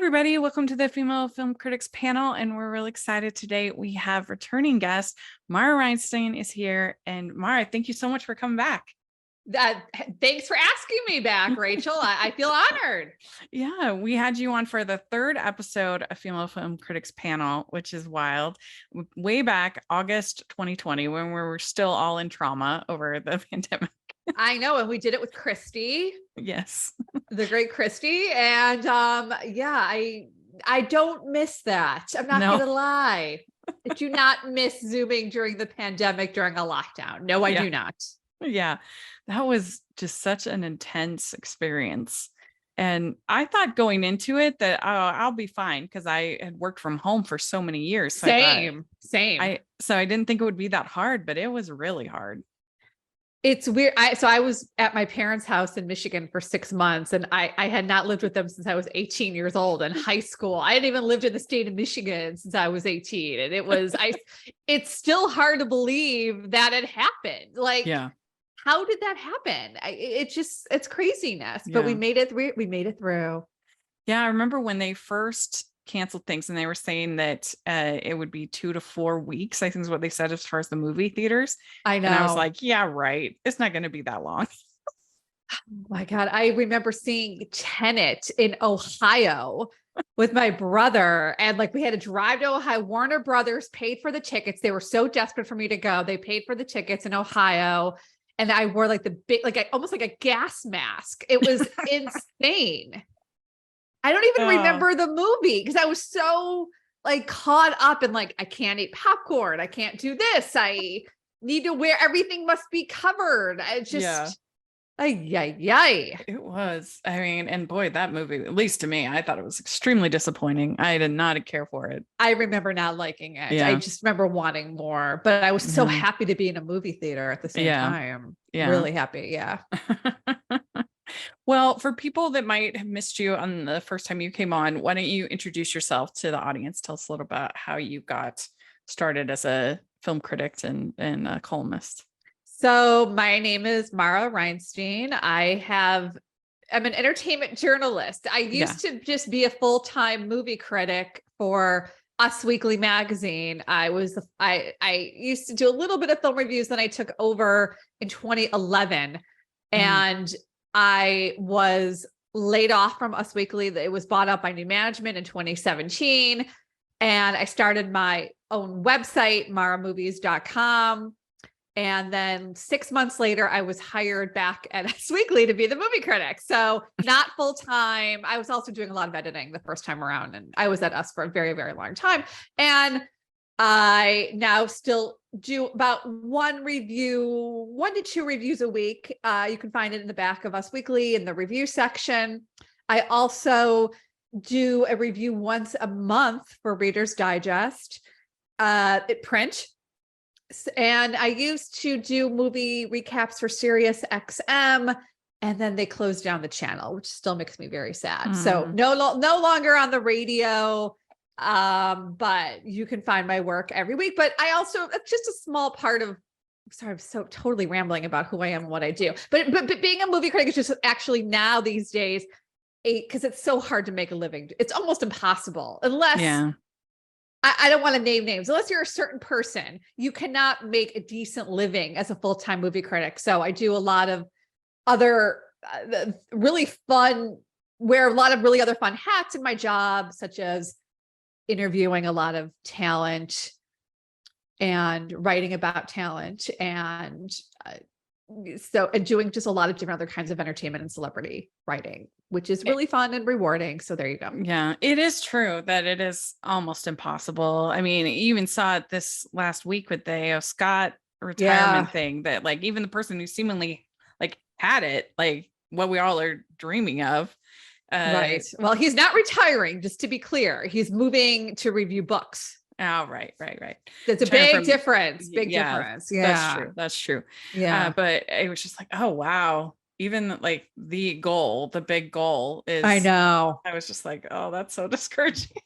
everybody. Welcome to the Female Film Critics panel. And we're really excited today. We have returning guest, Mara Reinstein is here. And Mara, thank you so much for coming back. Thanks for asking me back, Rachel. I feel honored. Yeah, we had you on for the third episode of Female Film Critics panel, which is wild. Way back August 2020, when we were still all in trauma over the pandemic. I know. And we did it with Christy. Yes. The great Christy. And I don't miss that. I'm not going to lie. I do not miss Zooming during the pandemic, during a lockdown. No, I do not. Yeah, that was just such an intense experience. And I thought going into it that I'll be fine because I had worked from home for so many years. So Same. So I didn't think it would be that hard, but it was really hard. It's weird. I was at my parents' house in Michigan for 6 months, and I had not lived with them since I was 18 years old in high school. I hadn't even lived in the state of Michigan since I was 18. And it's still hard to believe that it happened. Like, how did that happen? It's craziness, but we made it through. Yeah. I remember when they first canceled things and they were saying that it would be 2 to 4 weeks, I think is what they said as far as the movie theaters. I know. And I was like, yeah, right. It's not going to be that long. Oh my God. I remember seeing Tenet in Ohio with my brother, and like we had to drive to Ohio. Warner Brothers paid for the tickets. They were so desperate for me to go. They paid for the tickets in Ohio. And I wore like the big, almost like a gas mask. It was insane. I don't even remember the movie because I was so like caught up in like, I can't eat popcorn. I can't do this. I need to wear, everything must be covered. It was, I mean, and boy, that movie, at least to me, I thought it was extremely disappointing. I did not care for it. I remember not liking it. I just remember wanting more, but I was so happy to be in a movie theater at the same time. Really happy. Yeah. Well, for people that might have missed you on the first time you came on, why don't you introduce yourself to the audience? Tell us a little about how you got started as a film critic and a columnist. So my name is Mara Reinstein. I'm an entertainment journalist. I used to just be a full-time movie critic for Us Weekly magazine. I used to do a little bit of film reviews, then I took over in 2011, and I was laid off from Us Weekly. It was bought up by new management in 2017. And I started my own website, maramovies.com. And then 6 months later, I was hired back at Us Weekly to be the movie critic. So not full time. I was also doing a lot of editing the first time around. And I was at Us for a very, very long time. And I now still do about 1 to 2 reviews a week. You can find it in the back of Us Weekly in the review section. I also do a review once a month for Reader's Digest at print. And I used to do movie recaps for Sirius XM, and then they closed down the channel, which still makes me very sad. So no longer on the radio. But you can find my work every week. But I also, it's just a small part of, sorry, I'm so totally rambling about who I am and what I do. But being a movie critic is just actually now these days, because it's so hard to make a living. It's almost impossible unless I don't want to name names. Unless you're a certain person, you cannot make a decent living as a full-time movie critic. So I do a lot of other really fun, wear a lot of really other fun hats in my job, such as interviewing a lot of talent and writing about talent, and doing just a lot of different other kinds of entertainment and celebrity writing, which is really fun and rewarding. So there you go. Yeah, it is true that it is almost impossible. I mean, you even saw it this last week with the A.O. Scott retirement thing, that like even the person who seemingly like had it, like what we all are dreaming of. Right. Well, he's not retiring, just to be clear. He's moving to review books. Oh, right. That's a big difference. Big difference. Yeah, that's true. Yeah. But it was just like, oh, wow. Even like the big goal is, I know. I was just like, oh, that's so discouraging.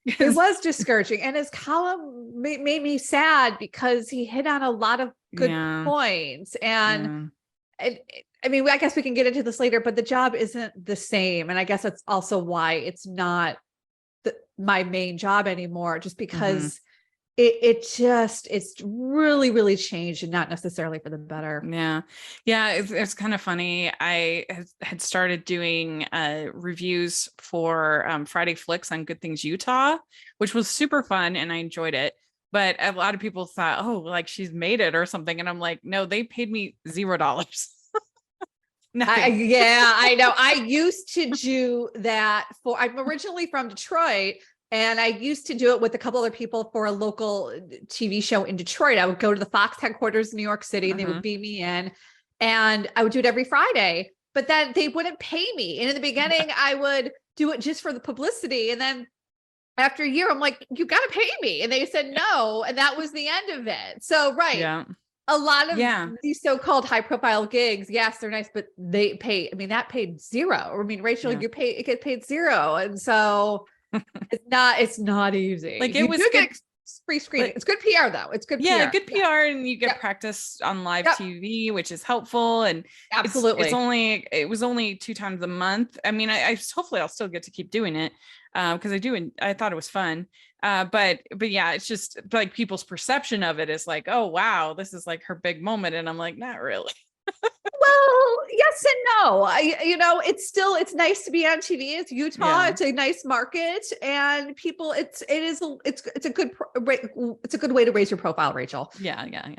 It was discouraging. And his column made me sad because he hit on a lot of good points. And I mean, I guess we can get into this later, but the job isn't the same. And I guess that's also why it's not my main job anymore, just because it's really, really changed and not necessarily for the better. Yeah. Yeah. It's kind of funny. I had started doing reviews for Friday Flicks on Good Things Utah, which was super fun and I enjoyed it. But a lot of people thought, oh, like she's made it or something. And I'm like, no, they paid me $0. Nothing. Yeah, I know. I used to do that I'm originally from Detroit, and I used to do it with a couple other people for a local TV show in Detroit. I would go to the Fox headquarters in New York City and they would beam me in, and I would do it every Friday, but then they wouldn't pay me. And in the beginning, I would do it just for the publicity. And then after a year, I'm like, you got to pay me. And they said no. And that was the end of it. So, right. Yeah. A lot of these so-called high profile gigs, yes, they're nice, but they pay, I mean, that paid $0. I mean, Rachel, it gets paid $0. And so it's not easy. Like you do get free screening. It's good PR though. It's good PR. Yeah, good PR, and you get practice on live TV, which is helpful. And absolutely, it was only 2 times a month. I mean, I hopefully I'll still get to keep doing it because I thought it was fun. But yeah, it's just like people's perception of it is like, oh wow, this is like her big moment, and I'm like, not really. Well, yes and no. It's nice to be on TV. It's Utah. Yeah. It's a nice market, and people. It's a good way to raise your profile, Rachel. Yeah.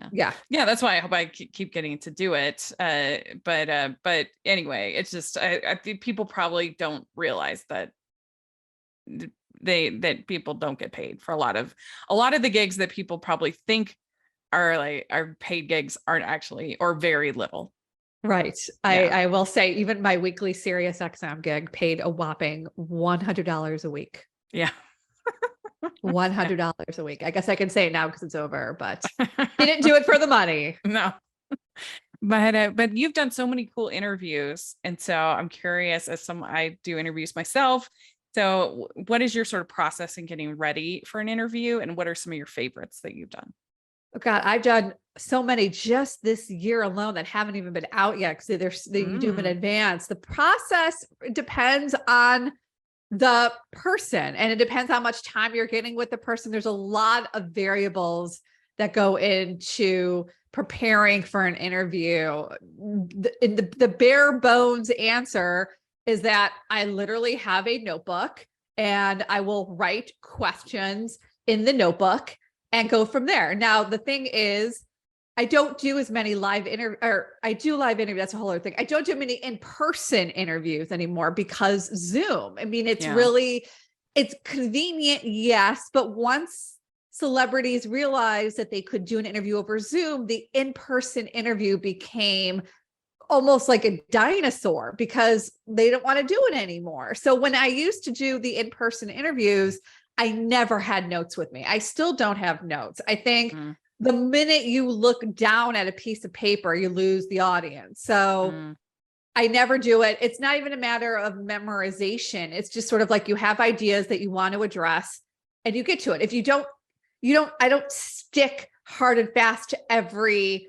That's why I hope I keep getting to do it. But anyway, it's just I think people probably don't realize that that people don't get paid for a lot of the gigs that people probably think are paid gigs aren't actually, or very little. Right. Yeah. I will say even my weekly Sirius XM gig paid a whopping $100 a week. Yeah. $100 a week. I guess I can say it now because it's over, but didn't do it for the money. No. But you've done so many cool interviews. And so I'm curious, I do interviews myself. So what is your sort of process in getting ready for an interview, and what are some of your favorites that you've done? Oh God, I've done so many just this year alone that haven't even been out yet because you do them in advance. The process depends on the person, and it depends how much time you're getting with the person. There's a lot of variables that go into preparing for an interview. The bare bones answer is that I literally have a notebook and I will write questions in the notebook and go from there. Now, the thing is, I don't do as many live interviews, or I do live interviews. That's a whole other thing. I don't do many in-person interviews anymore because Zoom. I mean, it's convenient, yes, but once celebrities realized that they could do an interview over Zoom, the in-person interview became almost like a dinosaur because they don't want to do it anymore. So when I used to do the in-person interviews, I never had notes with me. I still don't have notes. I think the minute you look down at a piece of paper, you lose the audience. So I never do it. It's not even a matter of memorization. It's just sort of like you have ideas that you want to address and you get to it. If you don't, I don't stick hard and fast to every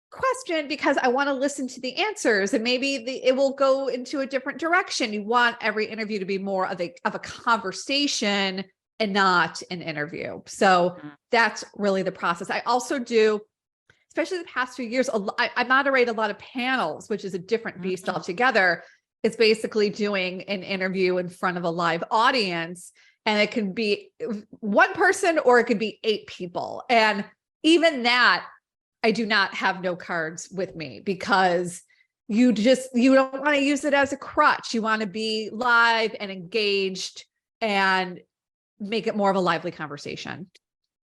question because I want to listen to the answers, and maybe it will go into a different direction. You want every interview to be more of a conversation and not an interview. So that's really the process. I also do, especially the past few years, I moderate a lot of panels, which is a different beast altogether. It's basically doing an interview in front of a live audience, and it can be one person or it could be 8 people. And even that, I do not have no cards with me because you don't want to use it as a crutch. You want to be live and engaged and make it more of a lively conversation.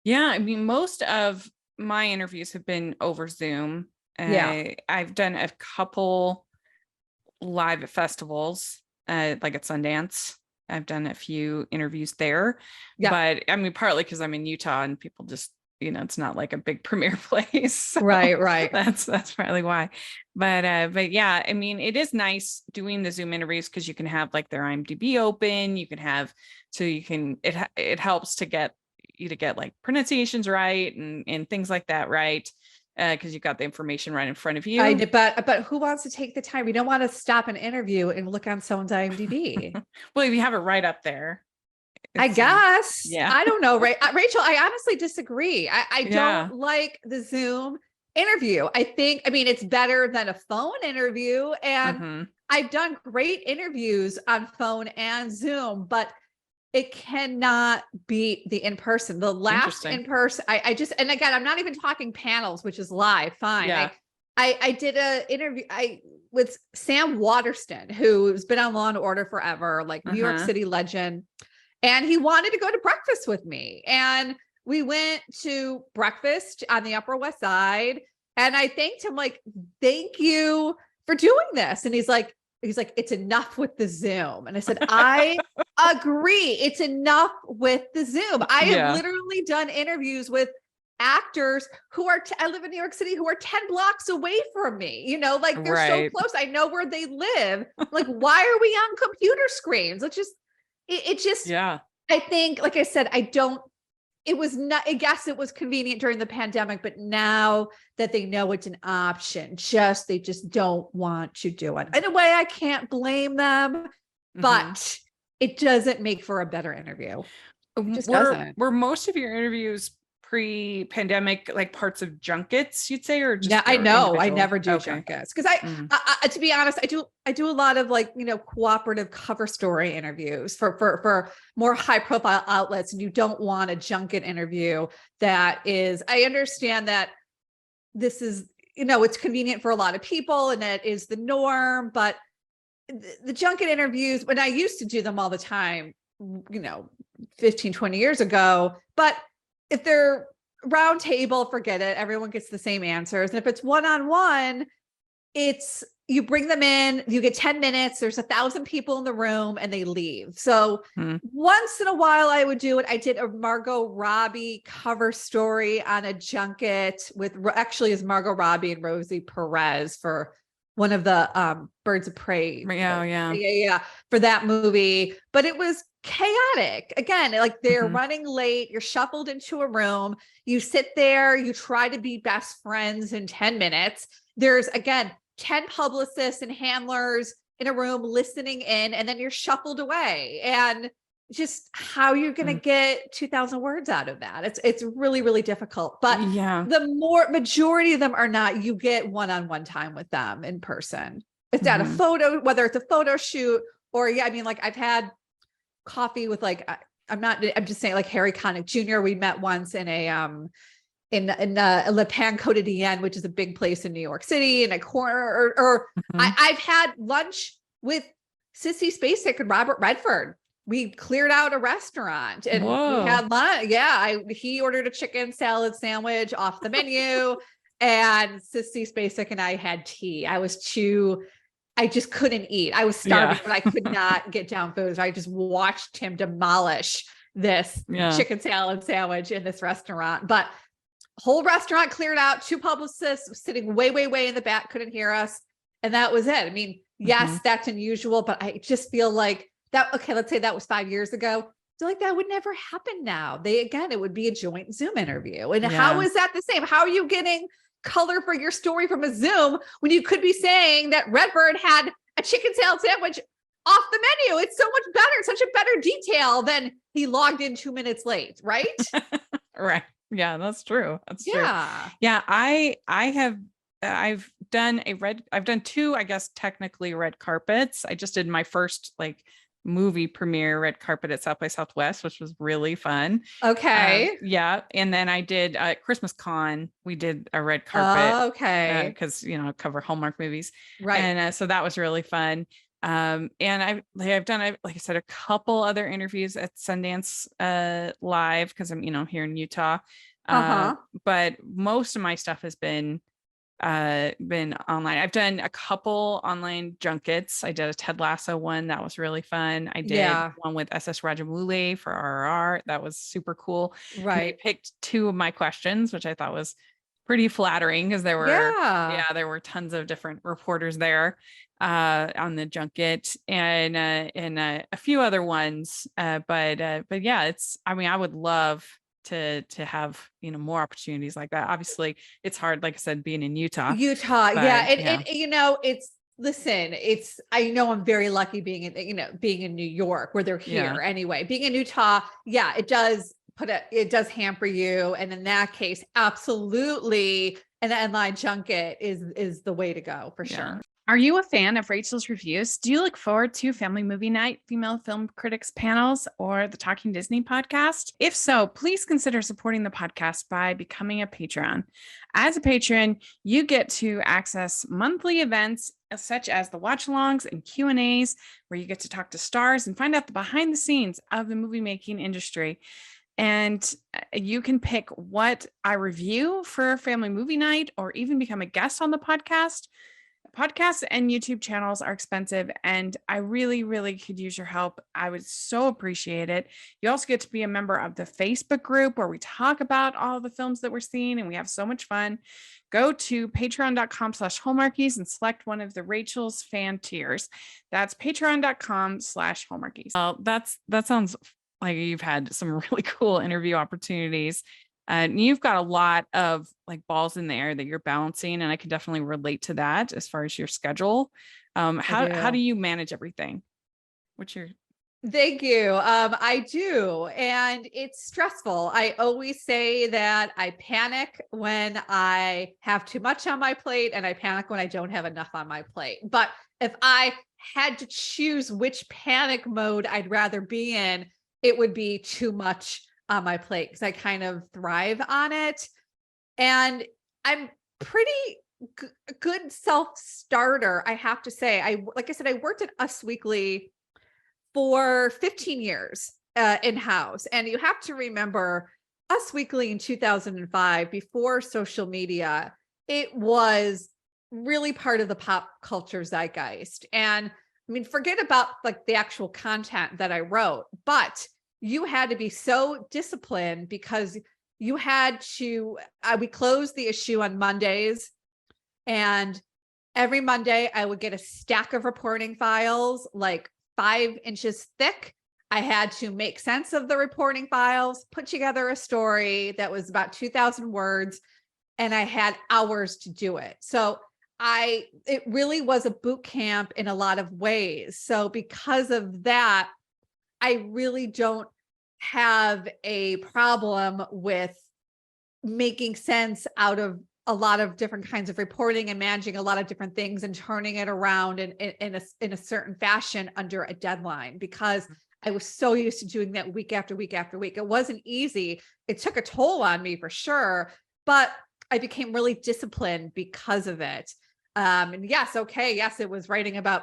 Yeah. I mean, most of my interviews have been over Zoom. I've done a couple live at festivals, like at Sundance. I've done a few interviews there, but I mean, partly because I'm in Utah and people just, it's not like a big premiere place. So right. That's probably why. But yeah, I mean, it is nice doing the Zoom interviews because you can have like their IMDb open. It helps to get like pronunciations right and things like that right. because you got the information right in front of you. I did, but who wants to take the time? We don't want to stop an interview and look on someone's IMDb. Well, if you have it right up there. I guess. Yeah. I don't know, Rachel, I honestly disagree. I Yeah. don't like the Zoom interview. I mean, it's better than a phone interview. And I've done great interviews on phone and Zoom, but it cannot beat the in-person. The last in-person, I just, and again, I'm not even talking panels, which is live. Fine. Yeah. I did a interview with Sam Waterston, who's been on Law and Order forever, like New York City legend. And he wanted to go to breakfast with me. And we went to breakfast on the Upper West Side. And I thanked him, like, thank you for doing this. And he's like, it's enough with the Zoom. And I said, I agree. It's enough with the Zoom. I have literally done interviews with actors who are, I live in New York City, who are 10 blocks away from me, you know, like they're so close. I know where they live. Like, why are we on computer screens? Let's just, it just, I think, like I said, it was not, I guess it was convenient during the pandemic, but now that they know it's an option, they just don't want to do it. In a way, I can't blame them, but it doesn't make for a better interview. It just doesn't. Were most of your interviews pre-pandemic, like parts of junkets, you'd say, or just? Yeah, I know. I never do junkets because I, to be honest, I do a lot of, like, you know, cooperative cover story interviews for more high profile outlets. And you don't want a junket interview that is, I understand that this is, you know, it's convenient for a lot of people and that is the norm, but the junket interviews, when I used to do them all the time, you know, 15, 20 years ago, but if they're round table, forget it. Everyone gets the same answers. And if it's one-on-one, you bring them in, you get 10 minutes, there's 1,000 people in the room and they leave. So once in a while I would do it. I did a Margot Robbie cover story on a junket actually is Margot Robbie and Rosie Perez for one of the Birds of Prey. Yeah. For that movie. But it was chaotic. Again, like they're running late, you're shuffled into a room, you sit there, you try to be best friends in 10 minutes. There's, again, 10 publicists and handlers in a room listening in, and then you're shuffled away. And just how you're going to get 2,000 words out of that. It's really, really difficult. But the majority of them are not, you get one-on-one time with them in person. It's at a photo, whether it's a photo shoot or, I mean, like I've had coffee with, like, I'm just saying, like Harry Connick Jr. We met once in a, in Le Pan Côte d'Ivoire, which is a big place in New York City, in a corner, or I've had lunch with Sissy Spacek and Robert Redford. We cleared out a restaurant and we had lunch. Yeah. He ordered a chicken salad sandwich off the menu and Sissy Spacek and I had tea. I just couldn't eat. I was starving, but I could not get down food. So I just watched him demolish this chicken salad sandwich in this restaurant. But whole restaurant cleared out, 2 publicists sitting way, way, way in the back, couldn't hear us. And that was it. I mean, yes, that's unusual, but I just feel like that, okay, let's say that was 5 years ago. I feel like that would never happen now. It would be a joint Zoom interview. And how is that the same? How are you getting color for your story from a Zoom when you could be saying that Redford had a chicken salad sandwich off the menu? It's so much better, such a better detail than he logged in 2 minutes late, right? Right. Yeah, that's true. That's true. Yeah. I've done 2, I guess, technically red carpets. I just did my first, like, movie premiere red carpet at South by Southwest, which was really fun. Okay. And then I did Christmas Con. We did a red carpet. Okay. Because, you know, I cover Hallmark movies. Right. And so that was really fun. And I've done, like I said, a couple other interviews at Sundance Live because I'm, you know, here in Utah. But most of my stuff has been online. I've done a couple online junkets. I did a Ted Lasso one that was really fun. I did one with SS Rajamouli for RRR. That was super cool. Right. They picked 2 of my questions, which I thought was pretty flattering because there were tons of different reporters there on the junket and a few other ones. But yeah, I mean, I would love Mm-hmm. to have, more opportunities like that. Obviously it's hard, like I said, being in Utah. Yeah. But yeah. I know I'm very lucky being in New York, where they're here Yeah. anyway. Being in Utah, yeah, it does hamper you. And in that case, absolutely. And the Line Junket is the way to go for sure. Are you a fan of Rachel's reviews? Do you look forward to Family Movie Night, Female Film Critics panels, or the Talking Disney podcast? If so, please consider supporting the podcast by becoming a Patreon. As a patron, you get to access monthly events such as the watch-alongs and Q&As, where you get to talk to stars and find out the behind the scenes of the movie making industry. And you can pick what I review for Family Movie Night, or even become a guest on the podcast. Podcasts and YouTube channels are expensive, and I really, really could use your help. I would so appreciate it. You also get to be a member of the Facebook group, where we talk about all the films that we're seeing, and we have so much fun. Go to patreon.com/Hallmarkies and select one of the Rachel's fan tiers. That's patreon.com/Hallmarkies. Well, that sounds like you've had some really cool interview opportunities. And you've got a lot of like balls in the air that you're balancing. And I can definitely relate to that as far as your schedule. How do you manage everything? Thank you. I do. And it's stressful. I always say that I panic when I have too much on my plate, and I panic when I don't have enough on my plate. But if I had to choose which panic mode I'd rather be in, it would be too much on my plate, because I kind of thrive on it. And I'm pretty good self-starter, I have to say. Like I said, I worked at Us Weekly for 15 years in-house. And you have to remember, Us Weekly in 2005, before social media, it was really part of the pop culture zeitgeist. And I mean, forget about like the actual content that I wrote, but you had to be so disciplined, because you had to, we closed the issue on Mondays, and every Monday I would get a stack of reporting files, like 5 inches thick. I had to make sense of the reporting files, put together a story that was about 2,000 words, and I had hours to do it. So it really was a boot camp in a lot of ways. So because of that, I really don't have a problem with making sense out of a lot of different kinds of reporting, and managing a lot of different things, and turning it around in a certain fashion under a deadline, because I was so used to doing that week after week after week. It wasn't easy. It took a toll on me for sure, but I became really disciplined because of it. And yes, it was writing about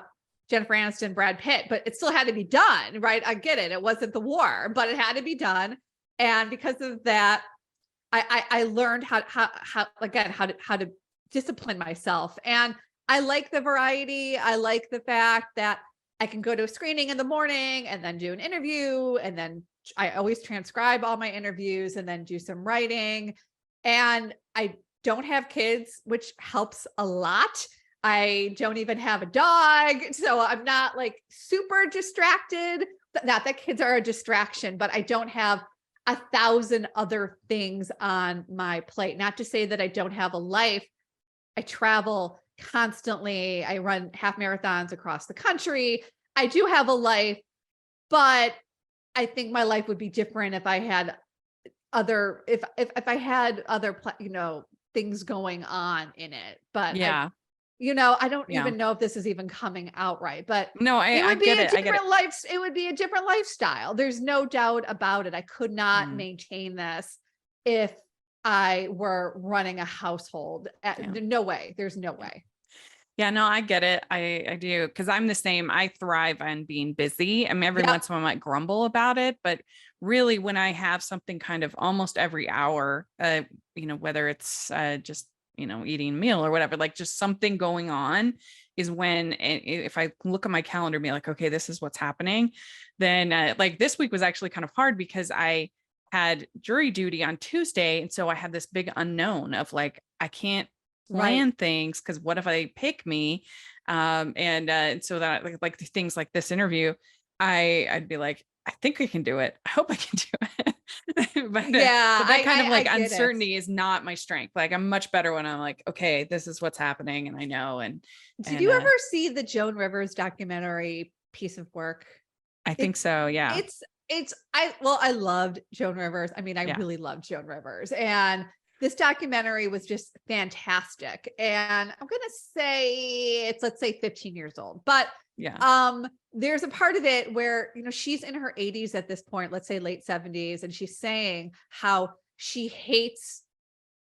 Jennifer Aniston, Brad Pitt, but it still had to be done, right? I get it. It wasn't the war, but it had to be done. And because of that, I learned how to discipline myself. And I like the variety. I like the fact that I can go to a screening in the morning and then do an interview. And then I always transcribe all my interviews and then do some writing. And I don't have kids, which helps a lot. I don't even have a dog, so I'm not like super distracted. Not that kids are a distraction, but I don't have 1,000 other things on my plate. Not to say that I don't have a life. I travel constantly. I run half marathons across the country. I do have a life, but I think my life would be different if I had if I had other things going on in it. But Yeah. I don't even know if this is even coming out right, but no, I get it. It would be a different lifestyle. There's no doubt about it. I could not maintain this if I were running a household. No way. There's no way. Yeah, no, I get it. I do. Cause I'm the same. I thrive on being busy. I mean, every once in a while I might grumble about it, but really when I have something kind of almost every hour, whether it's just, eating a meal or whatever, like just something going on, is when, if I look at my calendar and be like, okay, this is what's happening, then like this week was actually kind of hard because I had jury duty on Tuesday. And so I had this big unknown of like, I can't plan things because what if they pick me? And so that like things like this interview, I'd be like, I think I can do it. I hope I can do it. but Yeah, that kind of like I get it. uncertainty is not my strength. Like I'm much better when I'm like, okay, this is what's happening and I know. Did you ever see the Joan Rivers documentary Piece of Work? I think so. Yeah. I loved Joan Rivers. I mean, I really loved Joan Rivers, and this documentary was just fantastic. And I'm going to say it's, let's say 15 years old, but there's a part of it where, you know, she's in her 80s at this point, let's say late 70s. And she's saying how she hates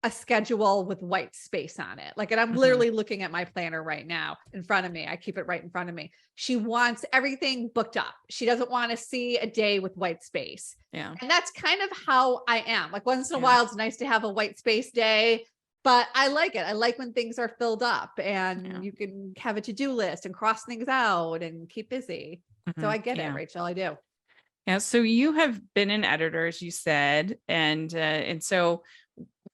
a schedule with white space on it. Like, and I'm literally looking at my planner right now in front of me. I keep it right in front of me. She wants everything booked up. She doesn't want to see a day with white space. Yeah. And that's kind of how I am. Like once in a while, it's nice to have a white space day, but I like it. I like when things are filled up and you can have a to-do list and cross things out and keep busy. So I get it, Rachel. I do. Yeah. So you have been an editor, as you said, and so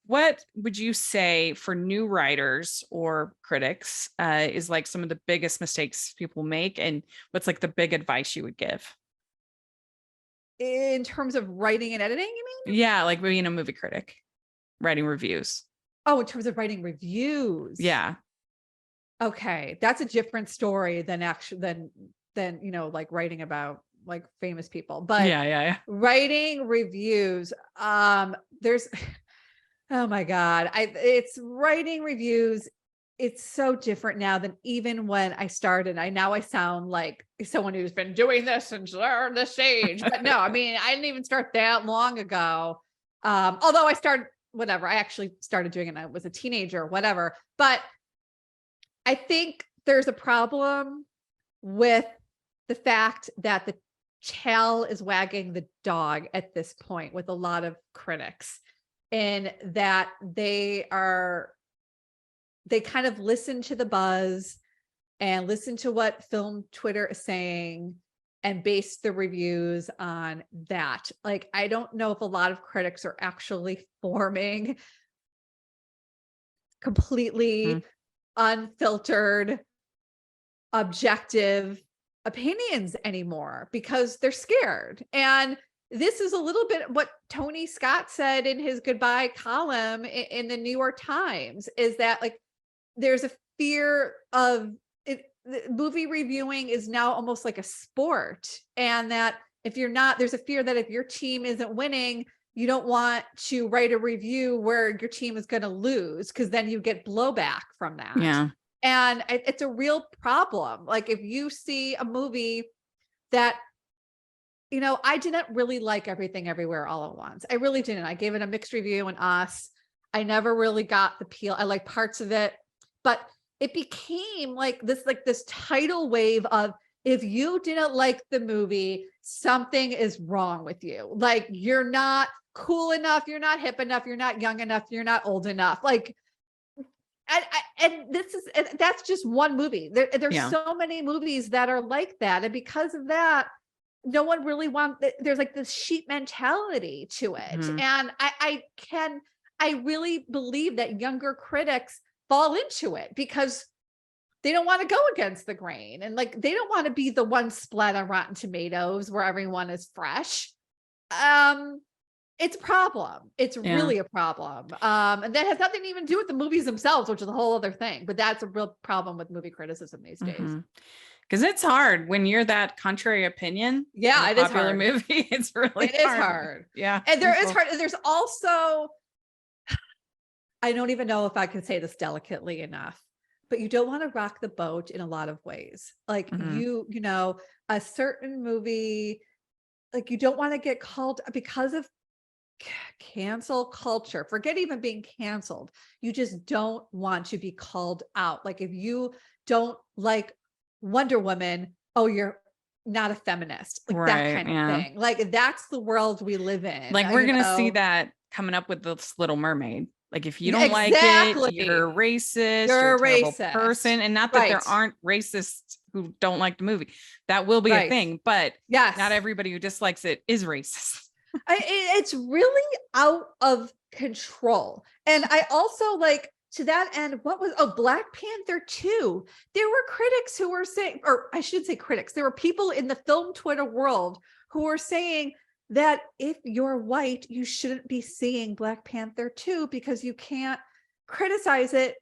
what would you say for new writers or critics is like some of the biggest mistakes people make, and what's like the big advice you would give? In terms of writing and editing, you mean? Yeah, like being a movie critic, writing reviews. Oh, in terms of writing reviews. Yeah. Okay, that's a different story than you know, like writing about like famous people. But writing reviews, there's oh my God. It's writing reviews. It's so different now than even when I started. Now I sound like someone who's been doing this since this age, but no, I mean, I didn't even start that long ago. Although I actually started doing it when I was a teenager, whatever. But I think there's a problem with the fact that the tail is wagging the dog at this point with a lot of critics. In that they kind of listen to the buzz and listen to what film Twitter is saying and base the reviews on that. Like, I don't know if a lot of critics are actually forming completely unfiltered, objective opinions anymore because they're scared. And this is a little bit what Tony Scott said in his goodbye column in the New York Times, is that like, there's a fear of it. Movie reviewing is now almost like a sport. And that there's a fear that if your team isn't winning, you don't want to write a review where your team is going to lose, because then you get blowback from that. Yeah. And it's a real problem. Like if you see a movie that, you know, I didn't really like Everything Everywhere All at Once. I really didn't. I gave it a mixed review in Us. I never really got the appeal. I like parts of it, but it became like this tidal wave of, if you didn't like the movie, something is wrong with you. Like, you're not cool enough. You're not hip enough. You're not young enough. You're not old enough. Like, and that's just one movie. There's so many movies that are like that. And because of that, no one really there's like this sheep mentality to it. And I really believe that younger critics fall into it because they don't want to go against the grain. And like, they don't want to be the one splat on Rotten Tomatoes where everyone is fresh. It's a problem. It's really a problem. And that has nothing to even do with the movies themselves, which is a whole other thing, but that's a real problem with movie criticism these days. Because it's hard when you're that contrary opinion. Yeah, it is hard. Movie. It's really hard. Yeah. And there is hard. There's also, I don't even know if I can say this delicately enough, but you don't want to rock the boat in a lot of ways. Like you know, a certain movie, like you don't want to get called because of cancel culture. Forget even being canceled. You just don't want to be called out. Like if you don't like Wonder Woman, oh, you're not a feminist, like that kind of thing. Like that's the world we live in. Like we're gonna see that coming up with this Little Mermaid. Like if you don't like it, you're racist, you're a terrible person. And not that there aren't racists who don't like the movie. That will be a thing, but not everybody who dislikes it is racist. It's really out of control. And I also like, to that end, Black Panther 2. There were critics who were saying, or I should say critics, there were people in the film Twitter world who were saying that if you're white, you shouldn't be seeing Black Panther 2 because you can't criticize it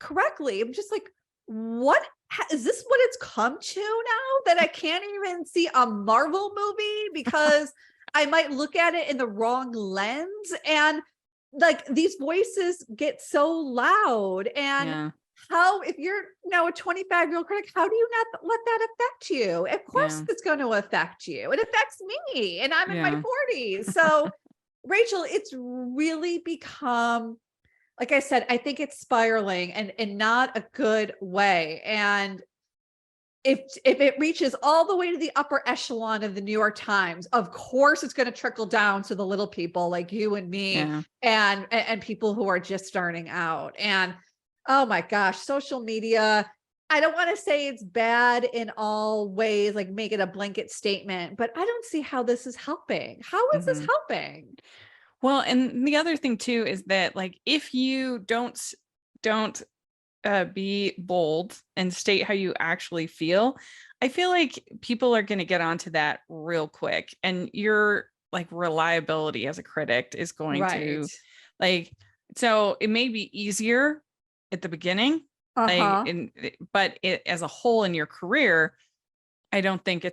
correctly. I'm just like, what is this what it's come to now, that I can't even see a Marvel movie because I might look at it in the wrong lens? And like, these voices get so loud. And how, if you're now a 25-year-old critic, how do you not let that affect you? Of course it's going to affect you. It affects me, and I'm in my 40s. So Rachel, it's really become, like I said, I think it's spiraling and in not a good way. And if it reaches all the way to the upper echelon of the New York Times, of course it's going to trickle down to the little people like you and me and people who are just starting out. And oh my gosh, social media, I don't want to say it's bad in all ways, like make it a blanket statement, but I don't see how this is helping. How is this helping? Well, and the other thing too is that, like, if you don't be bold and state how you actually feel, I feel like people are going to get onto that real quick, and your like reliability as a critic is going to, like, so it may be easier at the beginning, like, but it as a whole in your career, I don't think I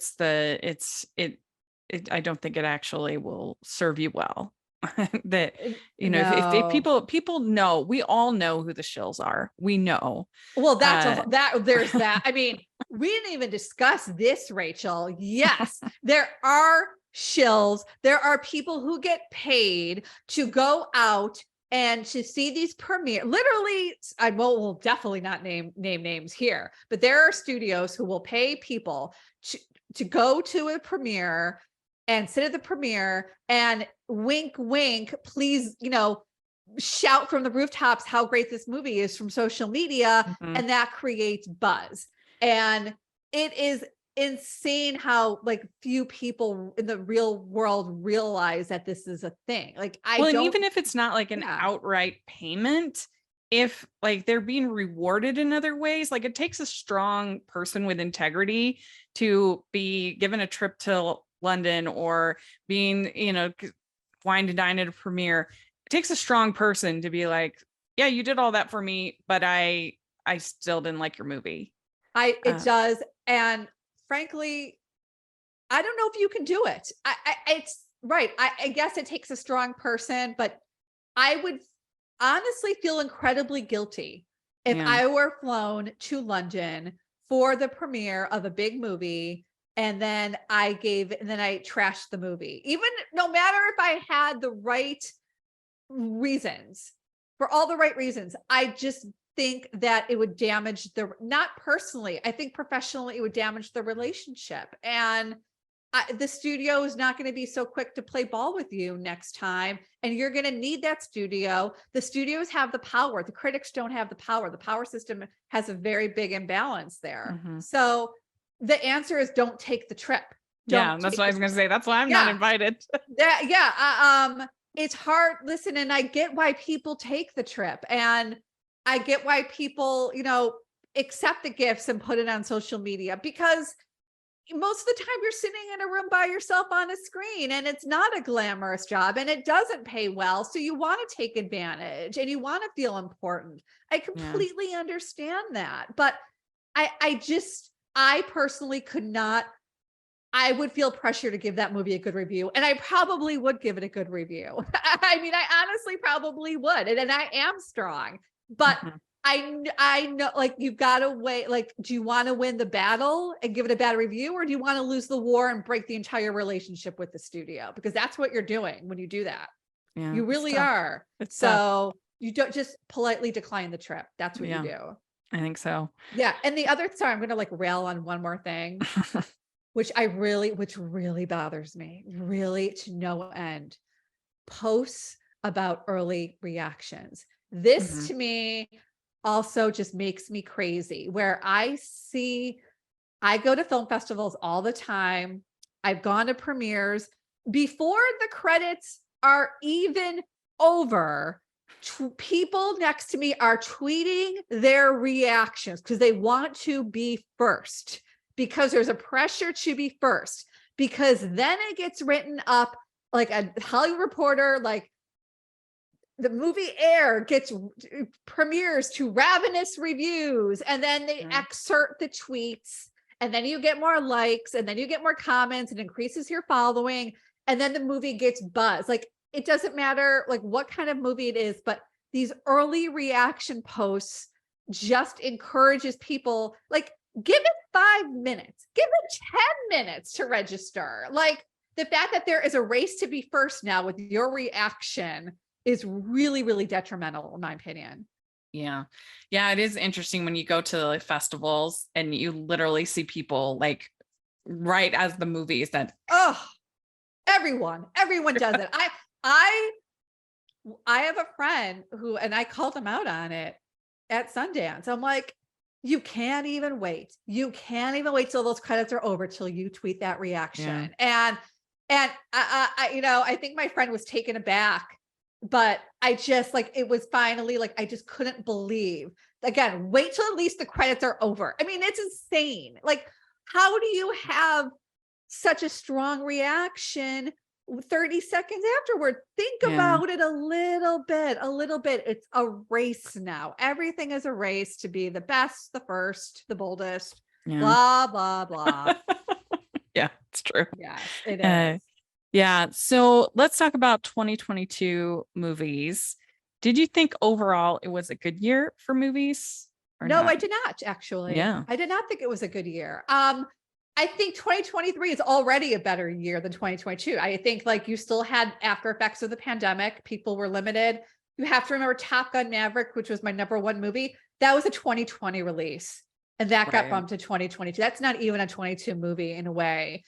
don't think it actually will serve you well. That, you know, if people know, we all know who the shills are. We know. Well, there's that. I mean, we didn't even discuss this, Rachel. Yes, there are shills. There are people who get paid to go out and to see these premiere. Literally, I will definitely not name names here, but there are studios who will pay people to go to a premiere and sit at the premiere and wink, wink, please, you know, shout from the rooftops how great this movie is from social media. And that creates buzz. And it is insane how like few people in the real world realize that this is a thing. Like, and even if it's not like an outright payment, if like they're being rewarded in other ways, like it takes a strong person with integrity to be given a trip to London or being, you know, wine to dine at a premiere. It takes a strong person to be like, yeah, you did all that for me, but I still didn't like your movie. It does. And frankly, I don't know if you can do it. It's right. I guess it takes a strong person, but I would honestly feel incredibly guilty if I were flown to London for the premiere of a big movie and then I trashed the movie. Even no matter if I had the right reasons, for all the right reasons, I just think that it would damage not personally, I think professionally, it would damage the relationship. And the studio is not going to be so quick to play ball with you next time. And you're going to need that studio. The studios have the power. The critics don't have the power. The power system has a very big imbalance there. So the answer is don't take the trip. That's what I was going to say. That's why I'm not invited. It's hard. Listen, and I get why people take the trip, and I get why people, you know, accept the gifts and put it on social media, because most of the time you're sitting in a room by yourself on a screen, and it's not a glamorous job and it doesn't pay well. So you want to take advantage and you want to feel important. I completely understand that. But I personally could not. I would feel pressure to give that movie a good review, and I probably would give it a good review. I mean, I honestly probably would. And I am strong, but I know, like, you've got to wait. Like, do you want to win the battle and give it a bad review, or do you want to lose the war and break the entire relationship with the studio? Because that's what you're doing when you do that. You really are. So you don't just politely decline the trip. That's what you do. I think so. Yeah. And the other, sorry, I'm going to like rail on one more thing. which really bothers me, really to no end. Posts about early reactions. This to me also just makes me crazy, where I go to film festivals all the time. I've gone to premieres before the credits are even over. People next to me are tweeting their reactions because they want to be first, because there's a pressure to be first. because then it gets written up like a Hollywood Reporter, like the movie Air premieres to ravenous reviews, and then they excerpt the tweets, and then you get more likes, and then you get more comments, and increases your following, and then the movie gets buzz. Like, it doesn't matter like what kind of movie it is, but these early reaction posts just encourages people. Like, give it 5 minutes, give it 10 minutes to register. Like, the fact that there is a race to be first now with your reaction is really, really detrimental, in my opinion. Yeah. Yeah. It is interesting when you go to like festivals and you literally see people like right as the movie is done. Oh, everyone does it. I have a friend who, and I called him out on it at Sundance. I'm like, you can't even wait. You can't even wait till those credits are over till you tweet that reaction. Yeah. And I think my friend was taken aback, but I just like, it was finally like, I just couldn't believe. Again, wait till at least the credits are over. I mean, it's insane. Like, how do you have such a strong reaction 30 seconds afterward? Think about it a little bit. It's a race now. Everything is a race to be the best, the first, the boldest, blah, blah, blah. Yeah, it's true. Yeah, it is. Yeah. So let's talk about 2022 movies. Did you think overall it was a good year for movies? No, not? I did not, actually. Yeah. I did not think it was a good year. I think 2023 is already a better year than 2022. I think like you still had after effects of the pandemic, people were limited. You have to remember Top Gun Maverick, which was my #1 movie. That was a 2020 release, and that got bumped to 2022. That's not even a 22 movie in a way.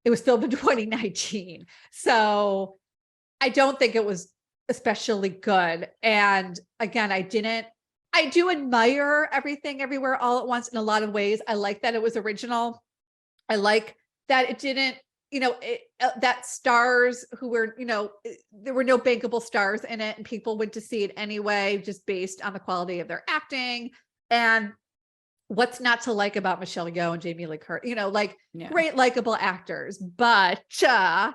It was filmed in 2019. So I don't think it was especially good. And again, I do admire Everything Everywhere All at Once in a lot of ways. I like that it was original. I like that it didn't, that stars who were, there were no bankable stars in it, and people went to see it anyway, just based on the quality of their acting. And what's not to like about Michelle Yeoh and Jamie Lee Curtis, great likable actors, but I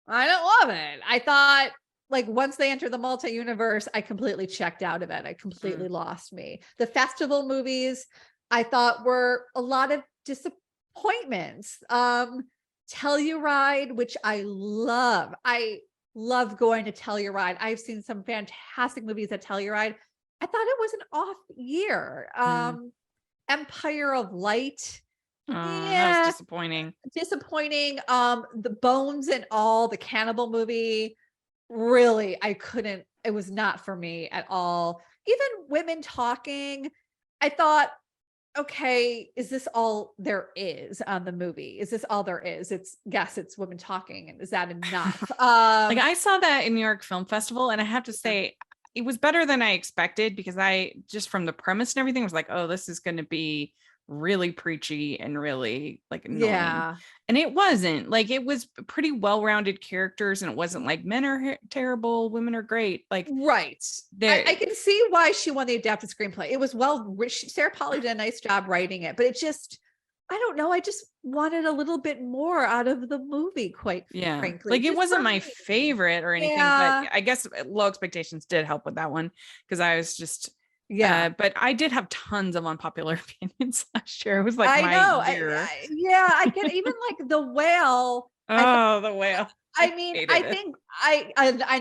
don't love it. I thought, like, once they enter the multi-universe, I completely checked out of it. I completely lost me. The festival movies, I thought, were a lot of disappointments. Telluride, which I love. I love going to Telluride. I've seen some fantastic movies at Telluride. I thought it was an off year. Empire of Light. That was disappointing. The Bones and All, the cannibal movie. Really, it was not for me at all. Even Women Talking, I thought, okay, is this all there is on the movie? Is this all there is? It's women talking. And is that enough? Like, I saw that in New York Film Festival, and I have to say it was better than I expected, because I just, from the premise and everything, was like, oh, this is going to be really preachy and really like annoying. Yeah. And it wasn't. Like, it was pretty well-rounded characters, and it wasn't like men are terrible, women are great. Like, right. I can see why she won the adapted screenplay. It was Sarah Polley did a nice job writing it, but it just, I don't know. I just wanted a little bit more out of the movie, quite frankly. Like, it wasn't my favorite or anything, but I guess low expectations did help with that one, because I was just, but I did have tons of unpopular opinions last year. It was like, year. I get even like The Whale. The Whale. I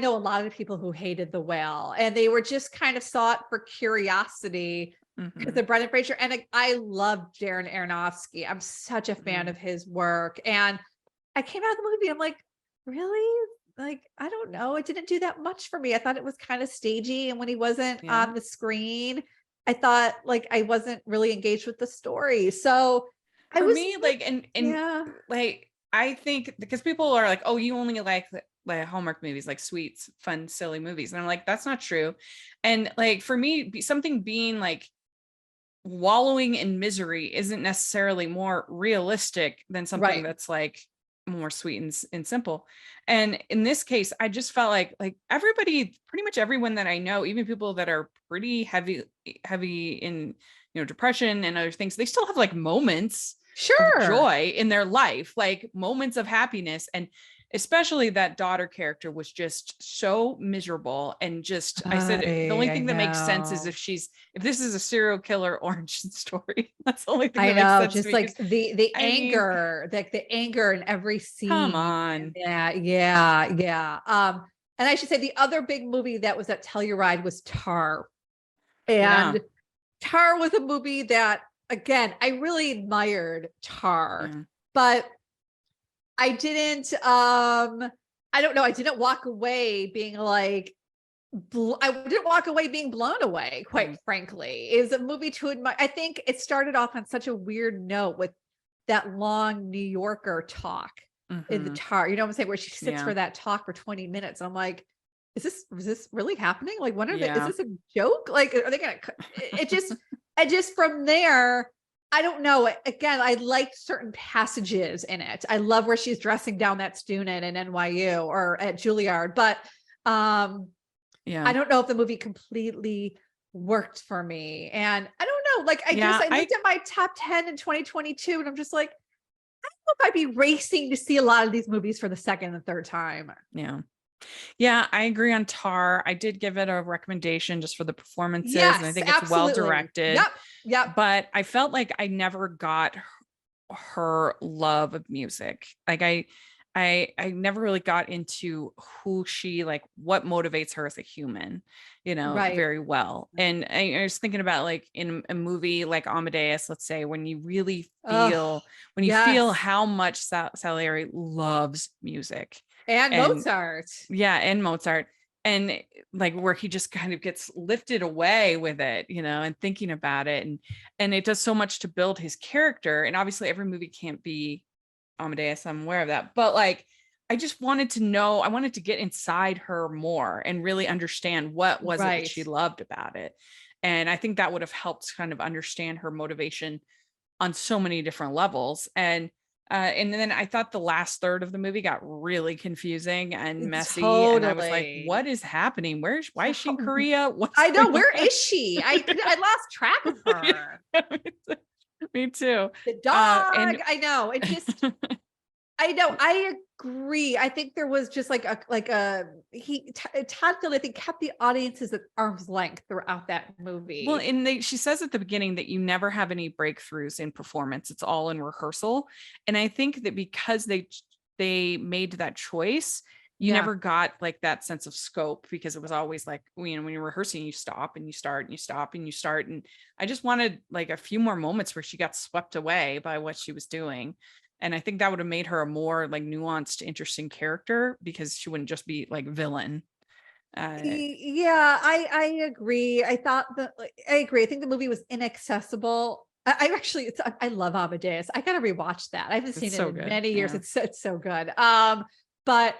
know a lot of people who hated The Whale, and they were just kind of saw it for curiosity because of Brendan Fraser. And I love Darren Aronofsky. I'm such a fan of his work. And I came out of the movie, I'm like, really? Like, I don't know. It didn't do that much for me. I thought it was kind of stagey. And when he wasn't on the screen, I thought like I wasn't really engaged with the story. So I think because people are like, oh, you only like Hallmark movies, like sweet, fun, silly movies. And I'm like, that's not true. And like, for me, something being like wallowing in misery isn't necessarily more realistic than something that's like more sweet and simple. And in this case, I just felt like everybody, pretty much everyone that I know, even people that are pretty heavy in, depression and other things, they still have like moments. Sure. joy in their life, like moments of happiness. And especially that daughter character was just so miserable. And just, I said, the only I thing that makes sense is know. if this is a serial killer origin story. That's the only thing I that makes know, sense to just me. like the I mean, anger, like the anger in every scene. come on. Yeah. And I should say the other big movie that was at Telluride was Tar. And Yeah. Tar was a movie that, again, I really admired Tar, Yeah. but I didn't, I don't know. I didn't walk away being like, I didn't walk away being blown away, quite frankly. Is a movie to admire. I think it started off on such a weird note with that long New Yorker talk in the Tar, you know what I'm saying? Where she sits for that talk for 20 minutes. And I'm like, is this really happening? Like, when are they, is this a joke? Like, are they going to, I just from there, I don't know. Again, I liked certain passages in it. I love where she's dressing down that student in NYU or at Juilliard, but, I don't know if the movie completely worked for me. And I don't know, like, I looked at my top 10 in 2022 and I'm just like, I don't know if I'd be racing to see a lot of these movies for the second and third time. Yeah, I agree on Tar. I did give it a recommendation just for the performances. Yes, and I think it's well directed. Yep. But I felt like I never got her love of music. Like I never really got into who she, like, what motivates her as a human, very well. And I was thinking about, like, in a movie like Amadeus, let's say, when you really feel, feel how much Salieri loves music and Mozart. Yeah. And Mozart. And like where he just kind of gets lifted away with it, and thinking about it. And it does so much to build his character. And obviously every movie can't be Amadeus, I'm aware of that, but like I just wanted to know, I wanted to get inside her more and really understand what was it that she loved about it. And I think that would have helped kind of understand her motivation on so many different levels. And then I thought the last third of the movie got really confusing and messy. And I was like, what is happening? Why is she in Korea? I know, where is she? I lost track of her. Me too. The dog. I know. It just, I know. I agree. I think there was just like Todd Field, I think, kept the audiences at arm's length throughout that movie. Well, and she says at the beginning that you never have any breakthroughs in performance. It's all in rehearsal. And I think that because they made that choice, you never got like that sense of scope, because it was always like, when you're rehearsing, you stop and you start and you stop and you start. And I just wanted like a few more moments where she got swept away by what she was doing. And I think that would have made her a more like nuanced, interesting character, because she wouldn't just be like villain. I agree. I agree. I think the movie was inaccessible. I love Amadeus. I gotta rewatch that. I haven't seen it in many years. It's so good. But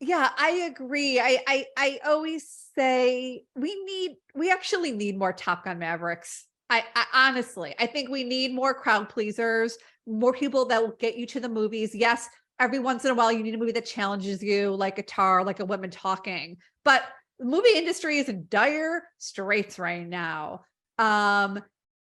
yeah, I agree. I always say we actually need more Top Gun Mavericks. I honestly, I think we need more crowd pleasers, more people that will get you to the movies. Yes, every once in a while you need a movie that challenges you, like a Tar, like a Women Talking. But the movie industry is in dire straits right now. And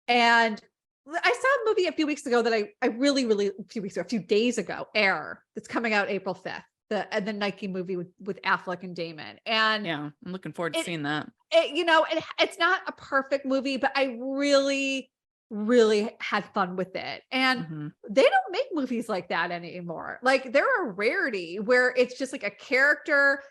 I saw a movie a few weeks ago that a few days ago, Air, that's coming out April 5th. The Nike movie with Affleck and Damon. And yeah, I'm looking forward to seeing that. It's not a perfect movie, but I really, really had fun with it. And they don't make movies like that anymore. Like, they're a rarity where it's just like a character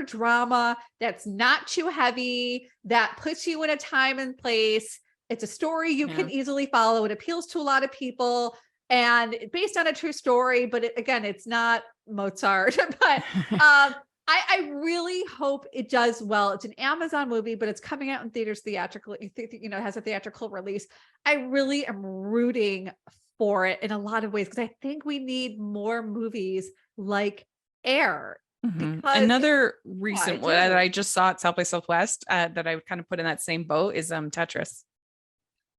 drama that's not too heavy, that puts you in a time and place. It's a story you can easily follow. It appeals to a lot of people. And based on a true story, but again, it's not Mozart. But I really hope it does well. It's an Amazon movie, but it's coming out in theaters theatrically. It has a theatrical release. I really am rooting for it in a lot of ways, because I think we need more movies like Air. Another recent one that I just saw at South by Southwest that I would kind of put in that same boat is Tetris.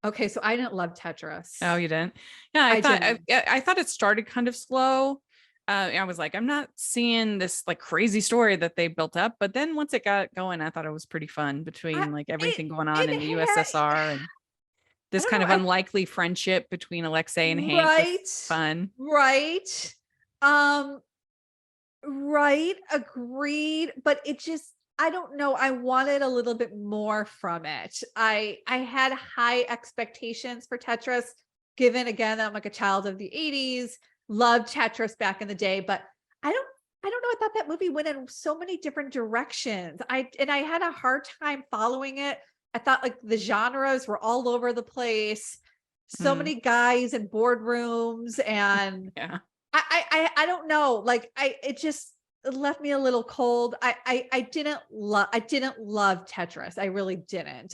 Okay, so I didn't love Tetris. Oh, you didn't? Yeah, I thought it started kind of slow. I was like, I'm not seeing this like crazy story that they built up, but then once it got going, I thought it was pretty fun between like everything going on in the USSR. this kind of unlikely friendship between Alexei and Hank was fun. Right. Right. Agreed. But it just, I don't know. I wanted a little bit more from it. I had high expectations for Tetris, given again that I'm like a child of the 80s, loved Tetris back in the day, but I don't know. I thought that movie went in so many different directions. I had a hard time following it. I thought like the genres were all over the place. So many guys in boardrooms, and I don't know. Like it just left me a little cold. I didn't love Tetris. I really didn't.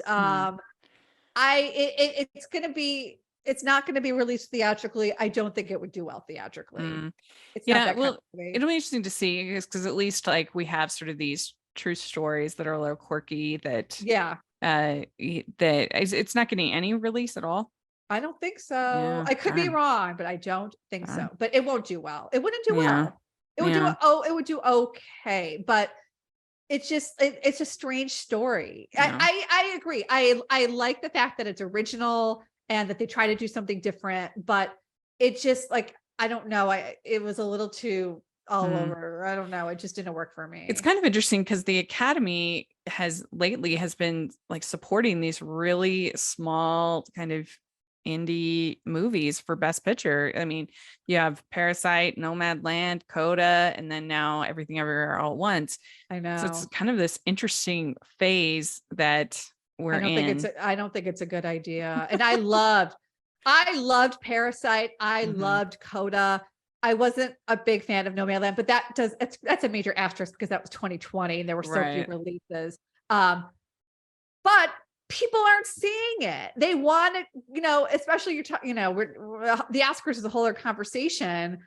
It's not going to be released theatrically. I don't think it would do well theatrically. It's not that kind of movie. It'll be interesting to see, because at least like we have sort of these true stories that are a little quirky that that it's not getting any release at all. I don't think so. I could be wrong, but I don't think so. But it won't do well. It wouldn't do well. It would it would do okay, but it's just it's a strange story. I agree. I like the fact that it's original and that they try to do something different, but it just like, I don't know. It was a little too all over. I don't know. It just didn't work for me. It's kind of interesting because the Academy has been like supporting these really small kind of indie movies for Best Picture. I mean, you have Parasite, Nomadland, Coda, and then now Everything Everywhere All at Once. I know. So it's kind of this interesting phase that we're in. I don't think it's a good idea. And I loved Parasite. I loved Coda. I wasn't a big fan of Nomadland, but that's a major asterisk because that was 2020 and there were so few releases. But people aren't seeing it. They want it, especially the Oscars is a whole other conversation,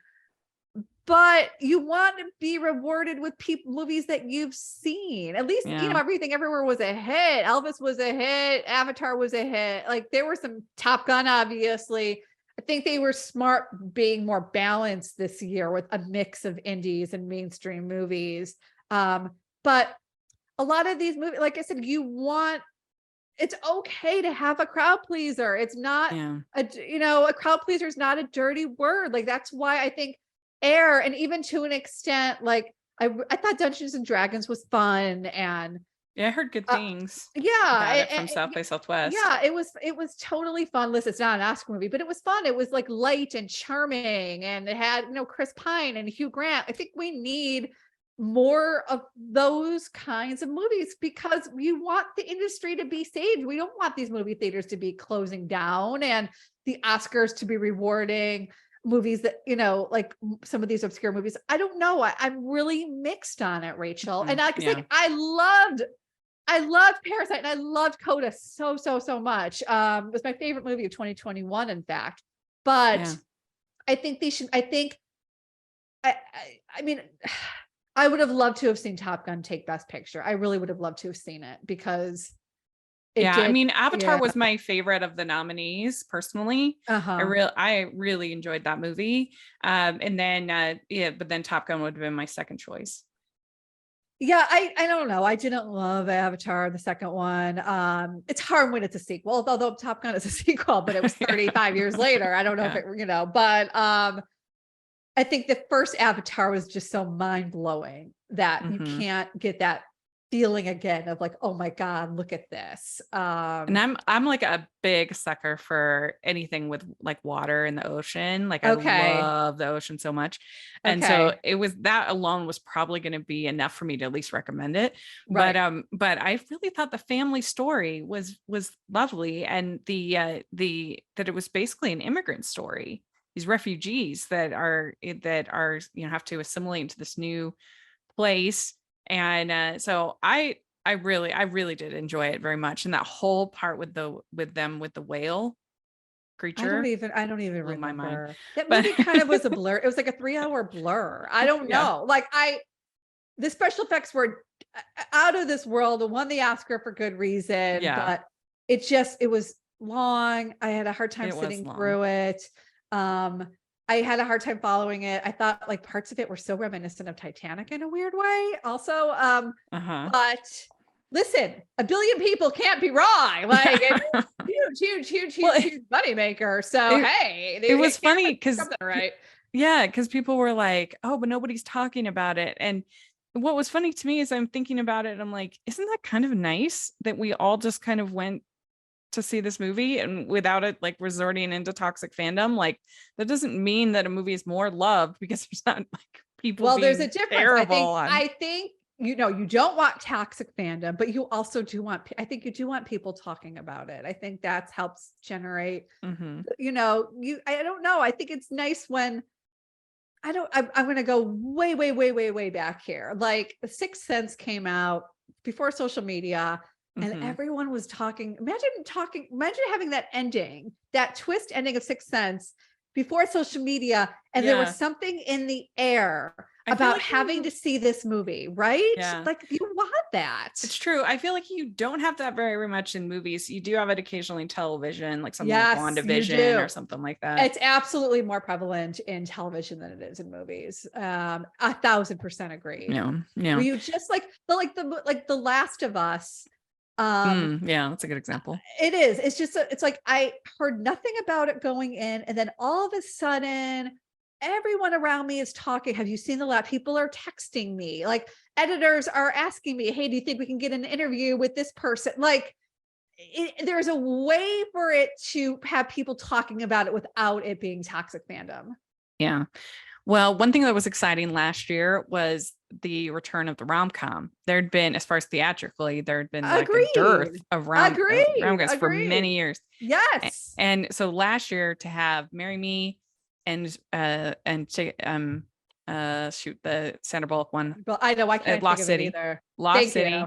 but you want to be rewarded with movies that you've seen. At least, Everything Everywhere was a hit. Elvis was a hit. Avatar was a hit. Like there were some Top Gun, obviously. I think they were smart being more balanced this year with a mix of indies and mainstream movies. But a lot of these movies, like I said, it's okay to have a crowd pleaser. It's not a crowd pleaser is not a dirty word. Like that's why I think Air, and even to an extent, like I thought Dungeons and Dragons was fun, and I heard good things. From South by Southwest. Yeah, it was totally fun. Listen, it's not an Oscar movie, but it was fun. It was like light and charming, and it had Chris Pine and Hugh Grant. I think we need more of those kinds of movies because you want the industry to be saved. We don't want these movie theaters to be closing down and the Oscars to be rewarding movies that, like some of these obscure movies. I don't know. I'm really mixed on it, Rachel. And I loved Parasite and I loved Coda so much. It was my favorite movie of 2021, in fact. But I think I mean, I would have loved to have seen Top Gun take Best Picture. I really would have loved to have seen it because I mean, Avatar was my favorite of the nominees personally. I really enjoyed that movie. And then but then Top Gun would have been my second choice. Yeah, I don't know. I didn't love Avatar, the second one. It's hard when it's a sequel, although Top Gun is a sequel, but it was 35 years later. I don't know if it, but I think the first Avatar was just so mind-blowing that you can't get that feeling again of like, oh my God, look at this. And I'm like a big sucker for anything with like water in the ocean. Like I love the ocean so much. And so it was, that alone was probably going to be enough for me to at least recommend it. But I really thought the family story was lovely. And that it was basically an immigrant story. These refugees that are have to assimilate into this new place. And so I really did enjoy it very much. And that whole part with the whale creature. I don't even remember. My mind. That movie kind of was a blur. It was like a 3-hour blur. I don't know. Like the special effects were out of this world and won the Oscar for good reason. But it was long. I had a hard time sitting through it. I had a hard time following it. I thought like parts of it were so reminiscent of Titanic in a weird way also. But listen, a billion people can't be wrong. Like, huge Well, moneymaker. So it was funny because right. Yeah, because people were like, oh, but nobody's talking about it. And what was funny to me is I'm thinking about it, and I'm like, isn't that kind of nice that we all just kind of went to see this movie and without it like resorting into toxic fandom? Like, that doesn't mean that a movie is more loved because there's not like people Well, there's being a difference. terrible I think you don't want toxic fandom, but you also do want, I think you do want people talking about it. I think that helps generate, Mhm. I don't know. I think it's nice when I'm going to go way back here. Like The Sixth Sense came out before social media and Mhm. everyone was talking. Imagine having that ending, that twist ending of Sixth Sense before social media. And there was something in the air about like having to see this movie, right? Yeah. Like you want that. It's true. I feel like you don't have that very much in movies. You do have it occasionally in television, like something like WandaVision or something like that. It's absolutely more prevalent in television than it is in movies. 1,000% agree. Yeah. Were you just like the Last of Us? Yeah, that's a good example. It is. It's just it's like I heard nothing about it going in, and then all of a sudden everyone around me is talking. Have you seen the lab? People are texting me, like editors are asking me, hey, do you think we can get an interview with this person? Like there's a way for it to have people talking about it without it being toxic fandom. Yeah. Well, one thing that was exciting last year was the return of the rom-com. There'd been, as far as theatrically, there'd been like a dearth of rom-coms for many years. Yes. And so last year to have Marry Me and the Sandra Bullock one. Well, I know I can't Lost think of City. it either. Lost City.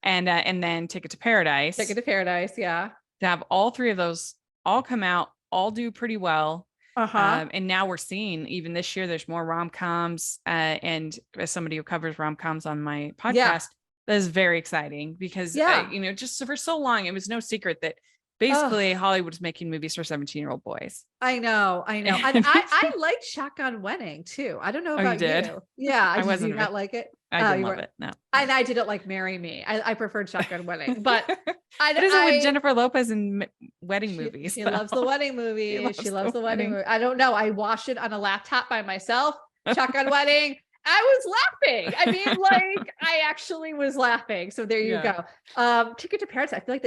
And then Ticket to Paradise. Ticket to Paradise, yeah. To have all three of those all come out, all do pretty well. And now we're seeing even this year, there's more rom-coms. And as somebody who covers rom-coms on my podcast, that is very exciting because, just for so long, it was no secret that basically Hollywood's making movies for 17-year-old boys. I know. And I liked Shotgun Wedding too. I don't know about you. Yeah. I wasn't. Did you not like it? I didn't love it. No. And I didn't like Marry Me. I preferred Shotgun Wedding, but what is it with Jennifer Lopez in wedding movies? She loves the wedding movie. She loves the wedding movie. I don't know. I watched it on a laptop by myself. Shotgun Wedding. I was laughing. I mean, like I actually was laughing. So there you go. Ticket to Paradise. I feel like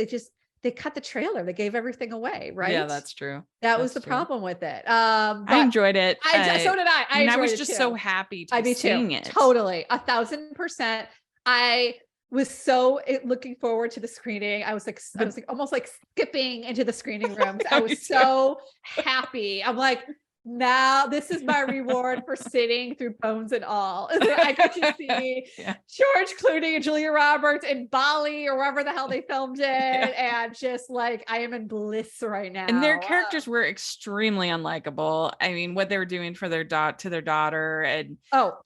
they cut the trailer. They gave everything away, right? Yeah, that's true. That was the problem with it. I enjoyed it. So did I. I was just so happy to be seeing it. Totally. 1,000%. I was so looking forward to the screening. I was like almost like skipping into the screening rooms. I was so happy. I'm like, now this is my reward for sitting through Bones and All. I got to see George Clooney and Julia Roberts in Bali or wherever the hell they filmed it. And just like, I am in bliss right now. And their characters were extremely unlikable. I mean, what they were doing for their to their daughter and Rachel,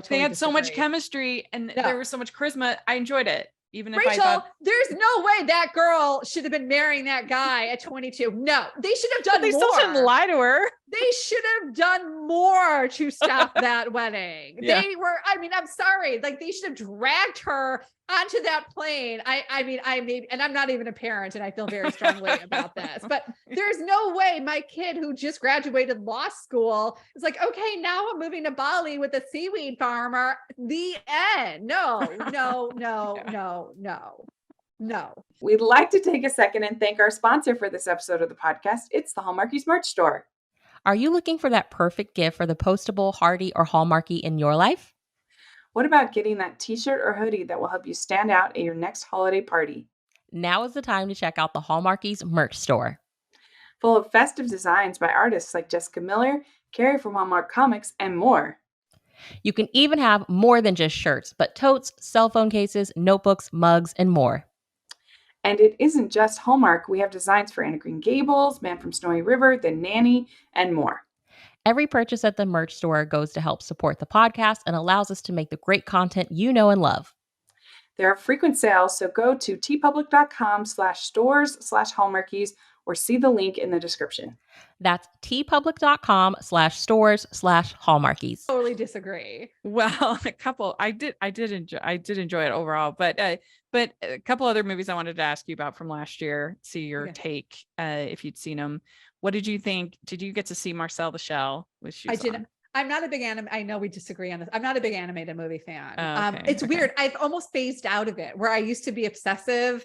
they had so much chemistry and there was so much charisma. I enjoyed it. Even if Rachel, there's no way that girl should have been marrying that guy at 22. No, they should have done more. They still shouldn't lie to her. They should have done more to stop that wedding. They were, I'm sorry. Like they should have dragged her onto that plane. And I'm not even a parent and I feel very strongly about this, but there's no way my kid who just graduated law school is like, okay, now I'm moving to Bali with a seaweed farmer. The end. No. We'd like to take a second and thank our sponsor for this episode of the podcast. It's the Hallmarkies merch store. Are you looking for that perfect gift for the postable, hardy, or Hallmarky in your life? What about getting that t-shirt or hoodie that will help you stand out at your next holiday party? Now is the time to check out the Hallmarkies merch store. Full of festive designs by artists like Jessica Miller, Carrie from Hallmark Comics, and more. You can even have more than just shirts, but totes, cell phone cases, notebooks, mugs, and more. And it isn't just Hallmark. We have designs for Anna Green Gables, Man from Snowy River, The Nanny, and more. Every purchase at the merch store goes to help support the podcast and allows us to make the great content you know and love. There are frequent sales, so go to tpublic.com/stores/Hallmarkies or see the link in the description. That's tpublic.com/stores/Hallmarkies. Totally disagree. Well, I did enjoy it overall, but a couple other movies I wanted to ask you about from last year, see your take, if you'd seen them. What did you think? Did you get to see Marcel the Shell? I did. I'm not a big I know we disagree on this. I'm not a big animated movie fan. Okay, it's weird. I've almost phased out of it, where I used to be obsessive.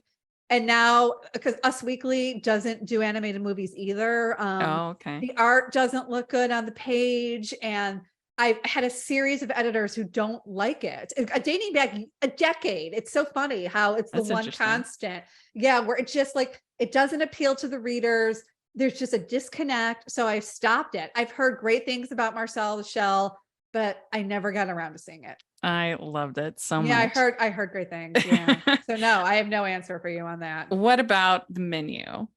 And now, because Us Weekly doesn't do animated movies either. The art doesn't look good on the page. And I've had a series of editors who don't like it. Dating back a decade. It's so funny how it's the one constant. Yeah, where it's just like, it doesn't appeal to the readers. There's just a disconnect. So I've stopped it. I've heard great things about Marcel the Shell, but I never got around to seeing it. I loved it so much. Yeah, I heard great things. Yeah. So no, I have no answer for you on that. What about The Menu?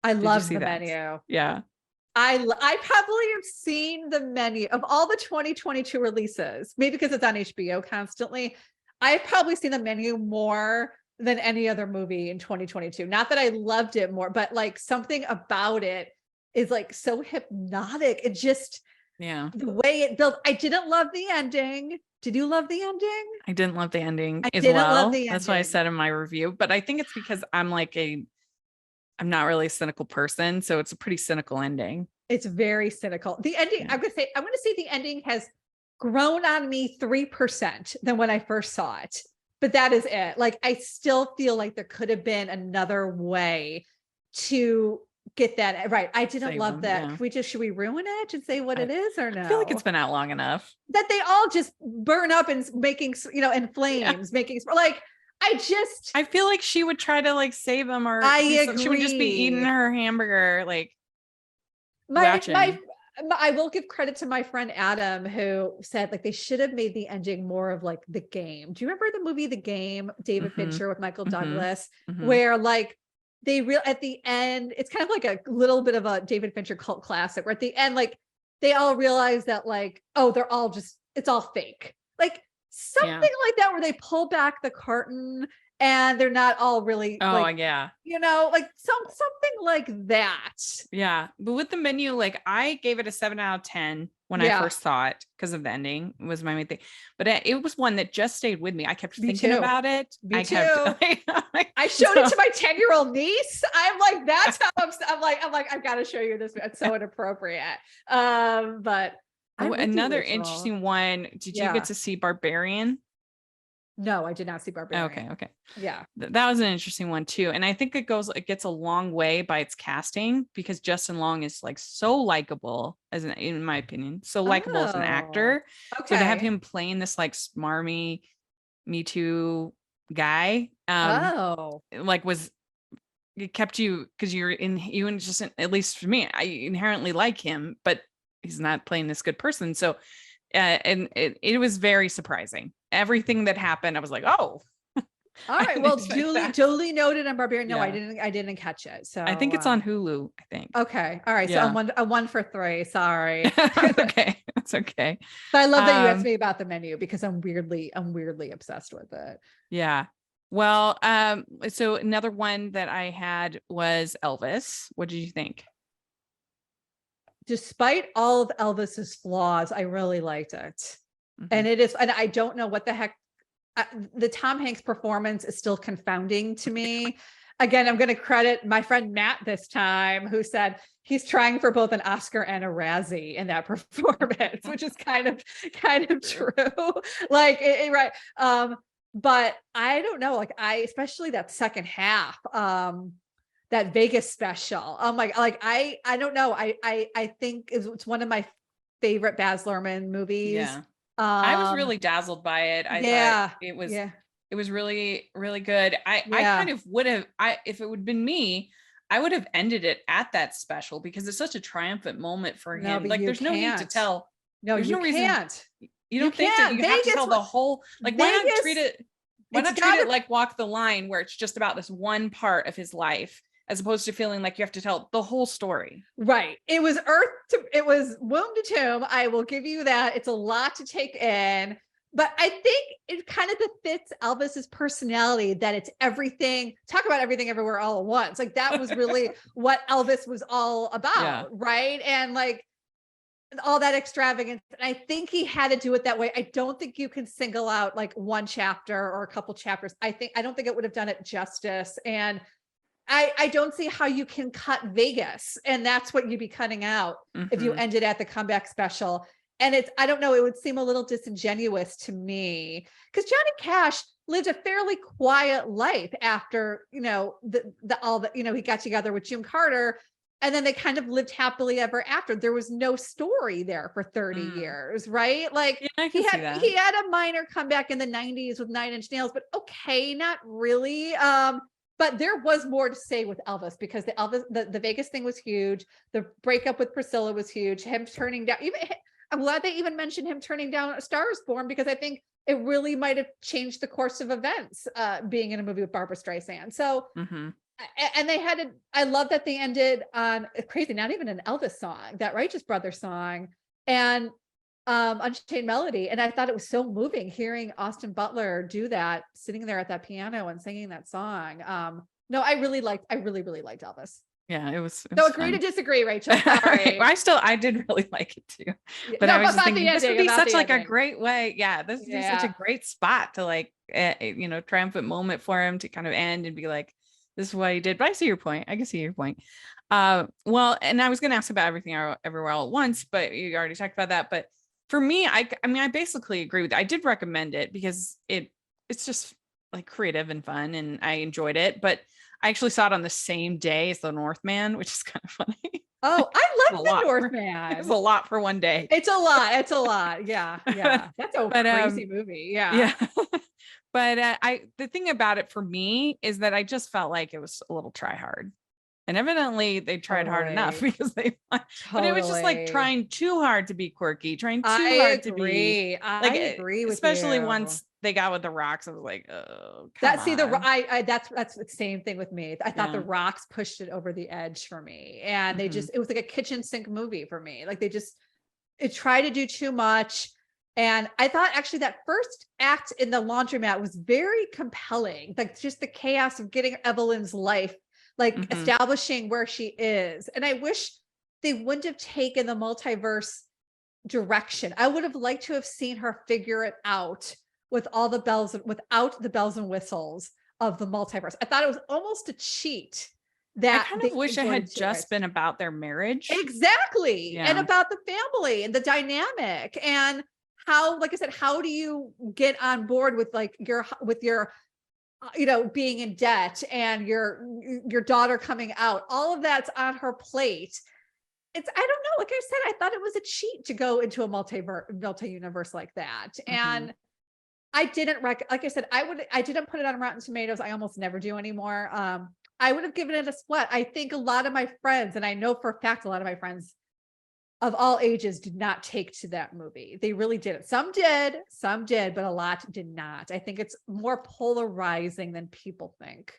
I love The Menu. Yeah. I probably have seen The Menu of all the 2022 releases, maybe because it's on HBO constantly. I've probably seen The Menu more than any other movie in 2022. Not that I loved it more, but like something about it is like so hypnotic. It just, the way it built. I didn't love the ending. Did you love the ending? I didn't love the ending as well. That's why I said in my review, but I think it's because I'm not really a cynical person. So it's a pretty cynical ending. It's very cynical. The ending, I'm going to say the ending has grown on me 3% than when I first saw it. But that is it. Like, I still feel like there could have been another way to get that right. I didn't love that. Yeah. Should we ruin it and say what it is or no? I feel like it's been out long enough. That they all just burn up and making, in flames, making like, I feel like she would try to like save him, or she would just be eating her hamburger. Like, I will give credit to my friend Adam, who said like they should have made the ending more of like The Game. Do you remember the movie The Game, David Fincher with Michael Douglas, where like at the end, it's kind of like a little bit of a David Fincher cult classic, where at the end, like they all realize that like, oh, it's all fake. Like something like that, where they pull back the curtain and they're not all really, like something like that. Yeah. But with The Menu, like I gave it a 7 out of 10 when I first saw it, because of the ending was my main thing. But it was one that just stayed with me. I kept thinking about it. I showed it to my 10-year-old niece. I'm like, that's how I'm like, I've got to show you this. It's so inappropriate. But another interesting one. Did you get to see Barbarian? No, I did not see Barbarian. Okay. Yeah. That was an interesting one too. And I think it gets a long way by its casting, because Justin Long is like so likable in my opinion, so likable as an actor. Okay. So to have him playing this like smarmy Me Too guy, it kept you, because you just, at least for me, I inherently like him, but he's not playing this good person. So and it was very surprising. Everything that happened, I was like, oh. All right. Well, duly noted on Barbarian. No, I didn't catch it. So I think it's on Hulu, I think. Okay. All right. So I'm a 1 for 3. Sorry. Okay. That's okay. But I love that you asked me about The Menu, because I'm weirdly obsessed with it. Yeah. Well, so another one that I had was Elvis. What did you think? Despite all of Elvis's flaws, I really liked it. And and I don't know what the heck, the Tom Hanks performance is still confounding to me. Again, I'm going to credit my friend Matt this time, who said he's trying for both an Oscar and a Razzie in that performance, which is kind of true. Like, right. But I don't know, like especially that second half, that Vegas special. Oh my, like, I don't know. I think it's one of my favorite Baz Luhrmann movies. Yeah. I was really dazzled by it. I thought it was really, really good. I kind of would have, if it would have been me, I would have ended it at that special, because it's such a triumphant moment for him. Like, there's no need to tell. No, there's no reason. You don't think that you have to tell the whole, like, why not treat it like Walk the Line, where it's just about this one part of his life, as opposed to feeling like you have to tell the whole story. Right. It was womb to tomb. I will give you that. It's a lot to take in, But I think it kind of befits Elvis's personality that it's everything, talk about everything everywhere all at once. Like that was really what Elvis was all about, right? And like all that extravagance. And I think he had to do it that way. I don't think you can single out like one chapter or a couple chapters. I don't think it would have done it justice. And I don't see how you can cut Vegas, and that's what you'd be cutting out if you ended at the comeback special. And I don't know, it would seem a little disingenuous to me because Johnny Cash lived a fairly quiet life after, he got together with Jim Carter, and then they kind of lived happily ever after. There was no story there for 30 years, right? Like he had a minor comeback in the 90s with 9 Inch Nails, but okay, not really. But there was more to say with Elvis because the Vegas thing was huge. The breakup with Priscilla was huge. Him turning down, I'm glad they even mentioned him turning down A Star Is Born because I think it really might have changed the course of events being in a movie with Barbara Streisand. So, and I love that they ended on crazy, not even an Elvis song, that Righteous Brothers song and Unchained Melody. And I thought it was so moving hearing Austin Butler do that, sitting there at that piano and singing that song. No, I really liked Elvis. Yeah, it was so agree fun. to disagree, Rachel. Sorry. I did really like it too. But I was just thinking this would be such like a great way. Yeah, this would be such a great spot to like, triumphant moment for him to kind of end and be like, this is what he did. But I see your point. I can see your point. Well, and I was going to ask about Everything Everywhere All at Once, but you already talked about that. But for me, I basically agree with it. I did recommend it because it's just like creative and fun and I enjoyed it. But I actually saw it on the same day as The Northman, which is kind of funny. Oh, I love The Northman. It's a lot for one day. It's a lot. Yeah. That's a crazy movie. Yeah. But the thing about it for me is that I just felt like it was a little try hard. And evidently they tried hard enough because but it was just like trying too hard to be quirky, trying too hard to be I agree with especially you. Once they got with the Rocks. I was like, oh, that's the same thing with me. I thought the Rocks pushed it over the edge for me. And they it was like a kitchen sink movie for me. Like it tried to do too much. And I thought actually that first act in the laundromat was very compelling. Like just the chaos of getting Evelyn's life, like establishing where she is. And I wish they wouldn't have taken the multiverse direction. I would have liked to have seen her figure it out without the bells and whistles of the multiverse. I thought it was almost a cheat. That I kind of wish it had just been about their marriage. Exactly. Yeah. And about the family and the dynamic and how, like I said, how do you get on board with like your being in debt and your daughter coming out, all of that's on her plate. I don't know. Like I said, I thought it was a cheat to go into a multi-universe like that. And I didn't like I said, I didn't put it on Rotten Tomatoes. I almost never do anymore. I would have given it a split. I think a lot of my friends, and I know for a fact, a lot of my friends of all ages did not take to that movie. They really didn't. Some did, but a lot did not. I think it's more polarizing than people think.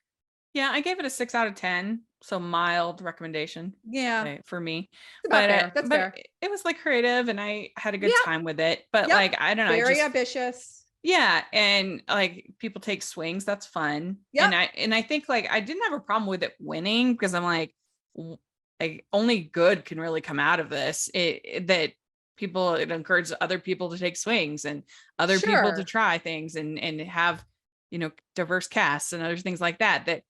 Yeah, I gave it a 6 out of 10. So mild recommendation. Yeah. For me. That's fair. It was like creative and I had a good time with it. But like, I don't know. Very ambitious. Yeah. And like people take swings. That's fun. Yeah. And I think like, I didn't have a problem with it winning because I'm like only good can really come out of this. It encourages other people to take swings and other people to try things and have, diverse casts and other things like that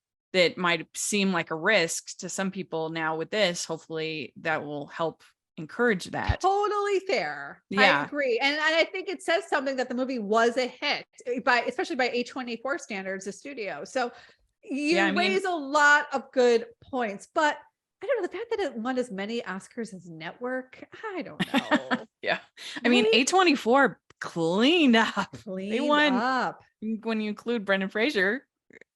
might seem like a risk to some people. Now with this, hopefully that will help encourage that. Totally fair. Yeah. I agree. And I think it says something that the movie was a hit especially by A24 standards, the studio. So you raise a lot of good points, but I don't know, the fact that it won as many Oscars as Network, I don't know. Yeah. I mean, A24 cleaned up. They won when you include Brendan Fraser.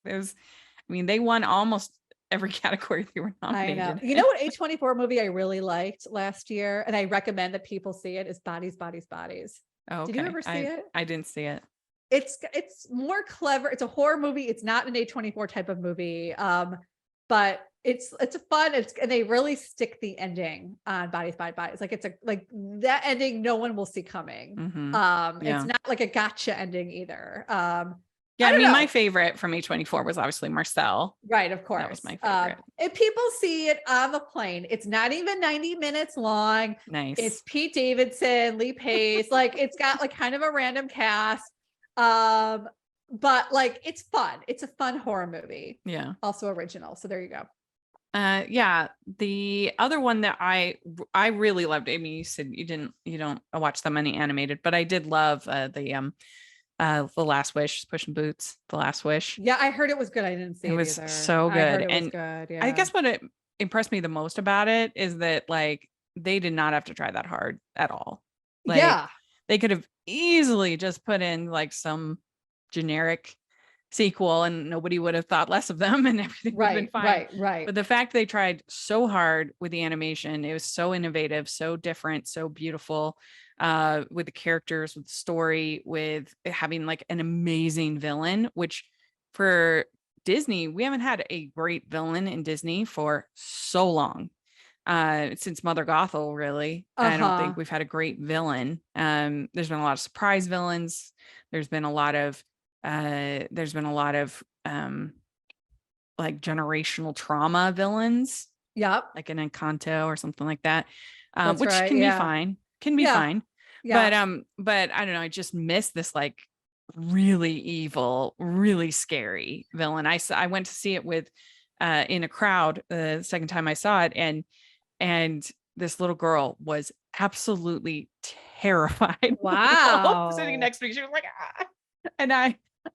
They won almost every category they were nominated. I know. You know what A24 movie I really liked last year, and I recommend that people see it, is Bodies, Bodies, Bodies. Oh, okay. Did you ever see it? I didn't see it. It's more clever. It's a horror movie. It's not an A24 type of movie. But it's fun. And they really stick the ending on Bodies by Bodies. Like it's like that ending no one will see coming. It's not like a gotcha ending either. Yeah, I mean, my favorite from A24 was obviously Marcel. Right, of course. That was my favorite. If people see it on the plane, it's not even 90 minutes long. Nice. It's Pete Davidson, Lee Pace. Like it's got like kind of a random cast. But like it's fun. It's a fun horror movie. Yeah. Also original. So there you go. Yeah. The other one that I really loved, I mean, you said you don't watch that many animated, but I did love The Last Wish, Puss in Boots, The Last Wish. Yeah, I heard it was good. I didn't see it. It was either. so good. I heard it and was good. Yeah. I guess what it impressed me the most about it is that like they did not have to try that hard at all. Like, yeah. They could have easily just put in like some generic sequel and nobody would have thought less of them and everything would have been fine. Right. But the fact they tried so hard with the animation, it was so innovative, so different, so beautiful, with the characters, with the story, with having like an amazing villain, which for Disney, we haven't had a great villain in Disney for so long. Since Mother Gothel, really. I don't think we've had a great villain. There's been a lot of surprise villains. There's been a lot of like generational trauma villains. Yep. Like an Encanto or something like that. Which right, can be fine. Can be fine. Yeah. But I don't know, I just miss this like really evil, really scary villain. I went to see it with in a crowd the second time I saw it, and this little girl was absolutely terrified. Wow. Sitting next to me, she was like, ah. And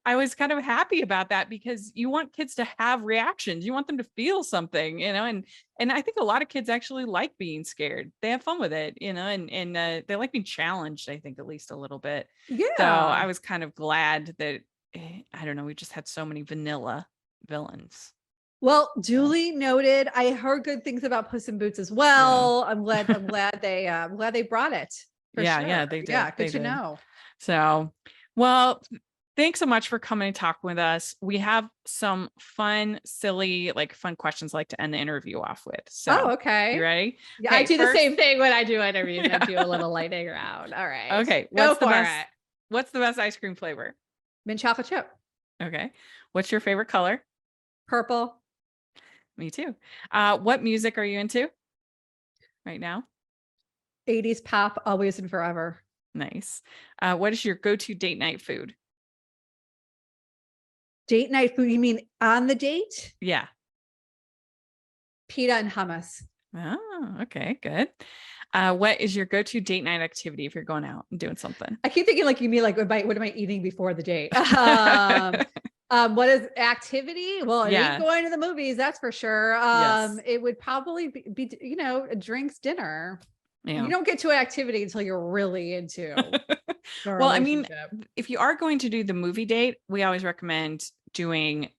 I was kind of happy about that because you want kids to have reactions. You want them to feel something, and I think a lot of kids actually like being scared. They have fun with it, and they like being challenged, I think, at least a little bit. Yeah. So I was kind of glad that, I don't know, we just had so many vanilla villains. Well, duly noted. I heard good things about Puss in Boots as well. Yeah. I'm glad they brought it. Yeah, they did. Yeah, good they to did. know. So, well, thanks so much for coming and talking with us. We have some fun, silly, fun questions like to end the interview off with. So, okay. You ready? Yeah, okay, I do the same thing when I do interviews. Yeah. I do a little lightning round. All right. Okay. What's the best ice cream flavor? Mint chocolate chip. Okay. What's your favorite color? Purple. Me too. What music are you into right now? 80s pop, always and forever. Nice. What is your go-to date night food? Date night food? You mean on the date? Yeah. Pita and hummus. Oh, okay, good. What is your go-to date night activity if you're going out and doing something? I keep thinking you mean what am I eating before the date? What is activity? Well, yeah. Going to the movies, that's for sure. Yes. It would probably be drinks, dinner. Yeah. You don't get to an activity until you're really into. Well, I mean, if you are going to do the movie date, we always recommend doing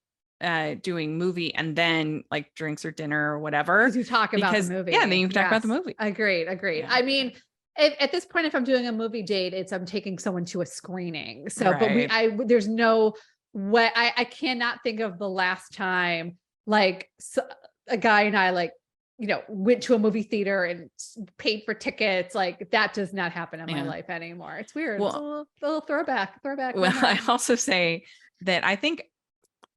movie and then drinks or dinner or whatever. You talk about the movie. Yeah, then you can talk about the movie. Agreed. Yeah. I mean, at this point, if I'm doing a movie date, I'm taking someone to a screening. So, right. But there's no way I cannot think of the last time a guy and I went to a movie theater and paid for tickets. That does not happen in my life anymore. It's weird. Well, it's a little throwback. Well, I also say that I think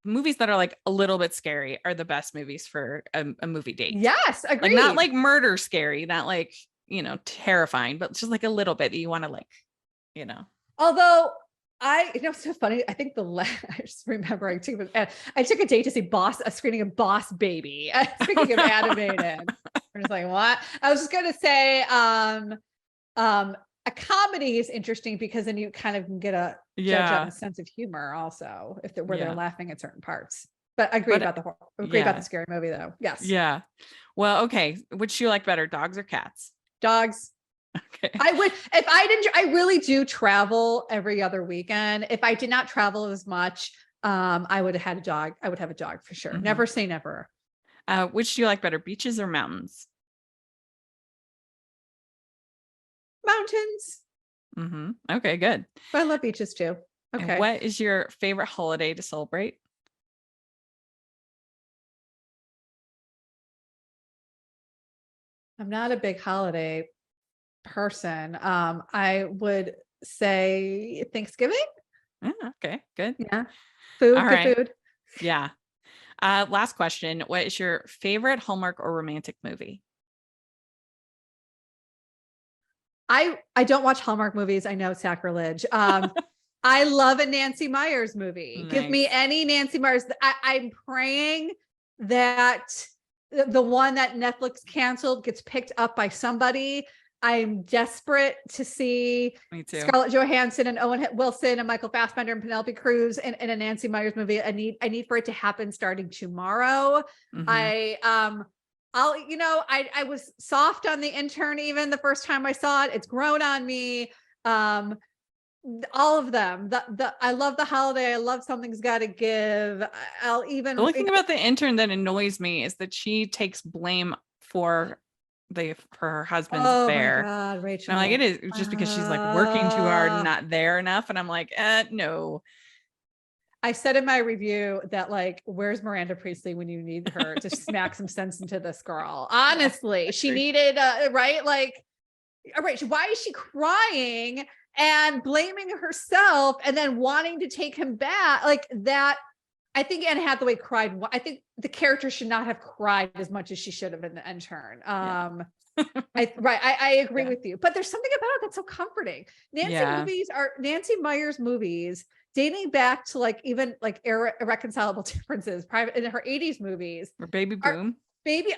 movies that are a little bit scary are the best movies for a movie date. Yes, agreed. Not murder scary, not terrifying, but just a little bit that you want to Although it's so funny. I think I just remember I took a date to see a screening of Boss Baby. Speaking of animated, I'm just what? I was just gonna say, a comedy is interesting because then you kind of can get a judge on a sense of humor also where they're laughing at certain parts. But I agree about the scary movie though. Yes. Yeah. Well, okay. Which do you like better, dogs or cats? Dogs. Okay. I really do travel every other weekend. If I did not travel as much, I would have had a dog. I would have a dog for sure. Mm-hmm. Never say never. Which do you like better, beaches or mountains? Mountains. Mm-hmm. Okay, good. But I love beaches too. Okay. And what is your favorite holiday to celebrate? I'm not a big holiday person. I would say Thanksgiving. Okay, good. Yeah. Food, All good right. food. Yeah. Last question. What is your favorite Hallmark or romantic movie? I don't watch Hallmark movies. I know, sacrilege. I love a Nancy Meyers movie. Give me Nice. any Nancy Meyers. I'm praying that the one that Netflix canceled gets picked up by somebody. I'm desperate to see Me too. Scarlett Johansson and Owen Wilson and Michael Fassbender and Penelope Cruz in a Nancy Meyers movie. I need for it to happen starting tomorrow. Mhm. I was soft on The Intern even the first time I saw it. It's grown on me. All of them. I love The Holiday. I love Something's Gotta Give. I'll even The only thing about The Intern that annoys me is that she takes blame for her husband's oh affair. my God, Rachel. And I'm like, it is just because she's like working too hard and not there enough. And I'm like, no. I said in my review that like, where's Miranda Priestley when you need her to smack some sense into this girl? Honestly, she needed right? Like, all right, why is she crying and blaming herself and then wanting to take him back? Like that, I think Anne Hathaway cried. I think the character should not have cried as much as she should have in The Intern. I agree with you, but there's something about it that's so comforting. Nancy Meyers movies dating back to like even like irreconcilable differences, private in her 80s movies. Or Baby Boom.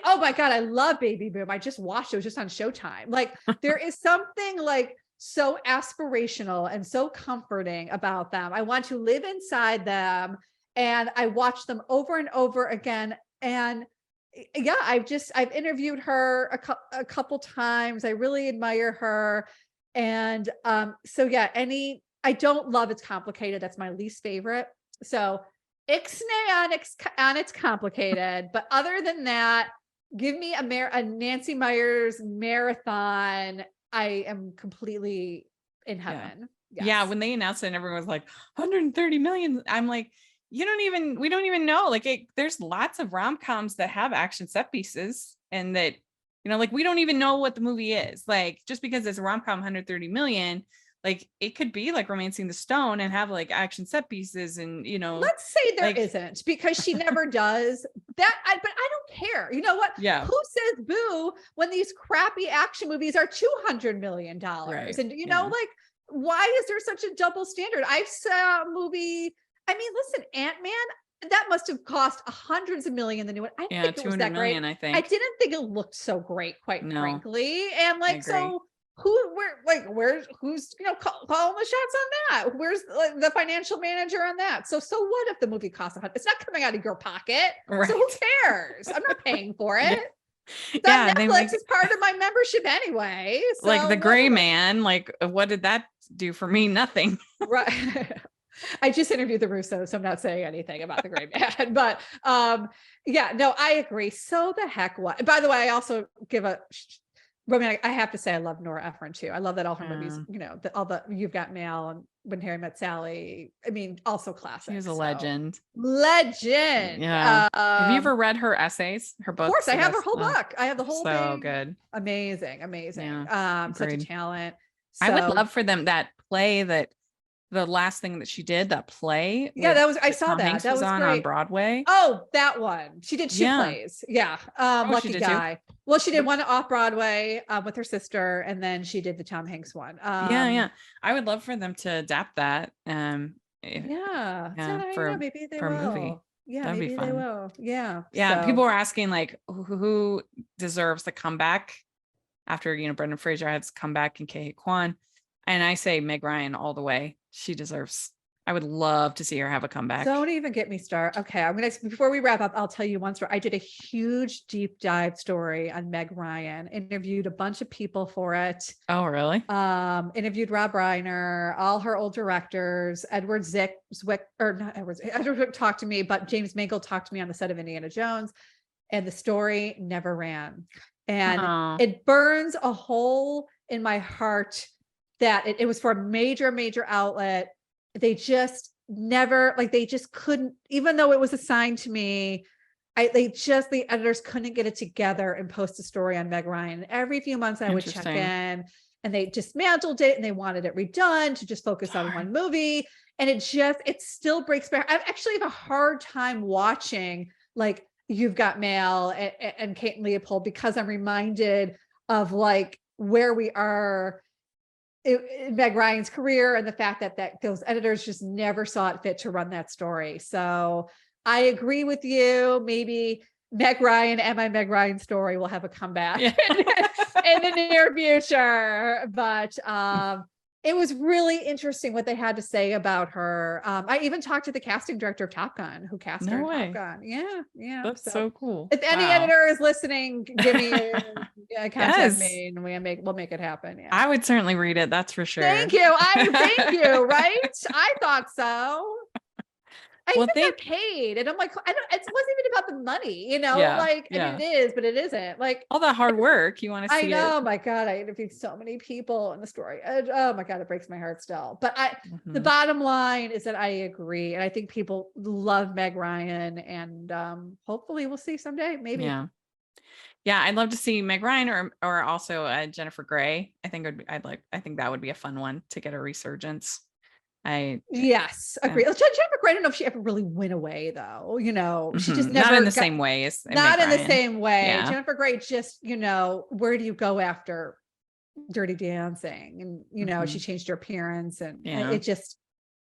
Oh my God, I love Baby Boom. I just watched it. It was just on Showtime. Like there is something like so aspirational and so comforting about them. I want to live inside them, and I watch them over and over again. And yeah, I've interviewed her a couple times. I really admire her. And so yeah, I don't love It's Complicated. That's my least favorite. So ixnay on It's Complicated. But other than that, give me a Nancy Meyers marathon. I am completely in heaven. Yes. Yeah, when they announced it and everyone was like 130 million, I'm like, we don't even know. Like there's lots of rom-coms that have action set pieces, and that, like we don't even know what the movie is. Like just because it's a rom-com 130 million, like it could be like Romancing the Stone and have like action set pieces, and let's say there isn't, because she never does that. But I don't care. You know what? Yeah. Who says boo when these crappy action movies are $200 million? Right. And like, why is there such a double standard? I saw a movie. I mean, listen, Ant-Man, that must have cost hundreds of millions. The new one. I didn't think it was that great. I think. I didn't think it looked so great, quite frankly. And like, so who's calling the shots on that? Where's the financial manager on that? So what if the movie costs it's not coming out of your pocket? Right. So who cares? I'm not paying for it. Yeah. Netflix is part of my membership anyway. So like The Gray Man, like what did that do for me? Nothing. Right. I just interviewed the Russos, so I'm not saying anything about The Gray Man, but yeah, no, I agree. So the heck what? By the way, I also give I have to say I love Nora Ephron too. I love that all her movies, all the You've Got Mail and When Harry Met Sally. I mean, also classic. She's a legend. Legend. Yeah. Have you ever read her essays? Her books? Of course, I have her whole book. I have the whole thing. So good. Amazing. Yeah, such a talent. So, I would love for them that play that. The last thing that she did, that play. Yeah, I saw that. That was on great. Broadway. Oh, that one. She did two plays. Yeah. Lucky Guy. Too. Well, she did one off Broadway with her sister, and then she did the Tom Hanks one. Yeah. I would love for them to adapt that. Maybe they will. A movie. Yeah, that'd maybe be fun. they will. Yeah. Yeah. So. People were asking like who deserves the comeback after Brendan Fraser had to come back and Ke Kwan. And I say Meg Ryan all the way. She deserves. I would love to see her have a comeback. Don't even get me started. Okay, before we wrap up, I'll tell you one story. I did a huge deep dive story on Meg Ryan. Interviewed a bunch of people for it. Oh, really? Interviewed Rob Reiner, all her old directors. Edward Zwick talked to me, but James Mangold talked to me on the set of Indiana Jones, and the story never ran. And it burns a hole in my heart that it was for a major outlet. They just never, they just couldn't, even though it was assigned to me, the editors couldn't get it together and post a story on Meg Ryan. Every few months I would check in, and they dismantled it and they wanted it redone to just focus on one movie. And it still breaks my heart. I actually have a hard time watching like You've Got Mail and Kate and Leopold, because I'm reminded of like where we are in Meg Ryan's career, and the fact that those editors just never saw it fit to run that story. So I agree with you. Maybe Meg Ryan and my Meg Ryan story will have a comeback in the near future. But it was really interesting what they had to say about her. I even talked to the casting director of Top Gun, who cast her in Top Gun. Yeah. That's so cool. If any editor is listening, give me contact me, and we'll make it happen. Yeah. I would certainly read it. That's for sure. Thank you. Thank you. Right? I thought so. I got paid, and I'm like, it wasn't even about the money, I mean, it is, but it isn't like all that hard work. You want to see it. I know, my God, I interviewed so many people in the story. Oh my God, it breaks my heart still. But the bottom line is that I agree. And I think people love Meg Ryan, and hopefully we'll see someday, maybe. Yeah. I'd love to see Meg Ryan or also Jennifer Grey. I think that would be a fun one to get a resurgence. Yes, agree. Jennifer Grey, I don't know if she ever really went away though. She just never not in the same way as not in the same way. Yeah. Jennifer Grey just, where do you go after Dirty Dancing? And she changed her appearance, and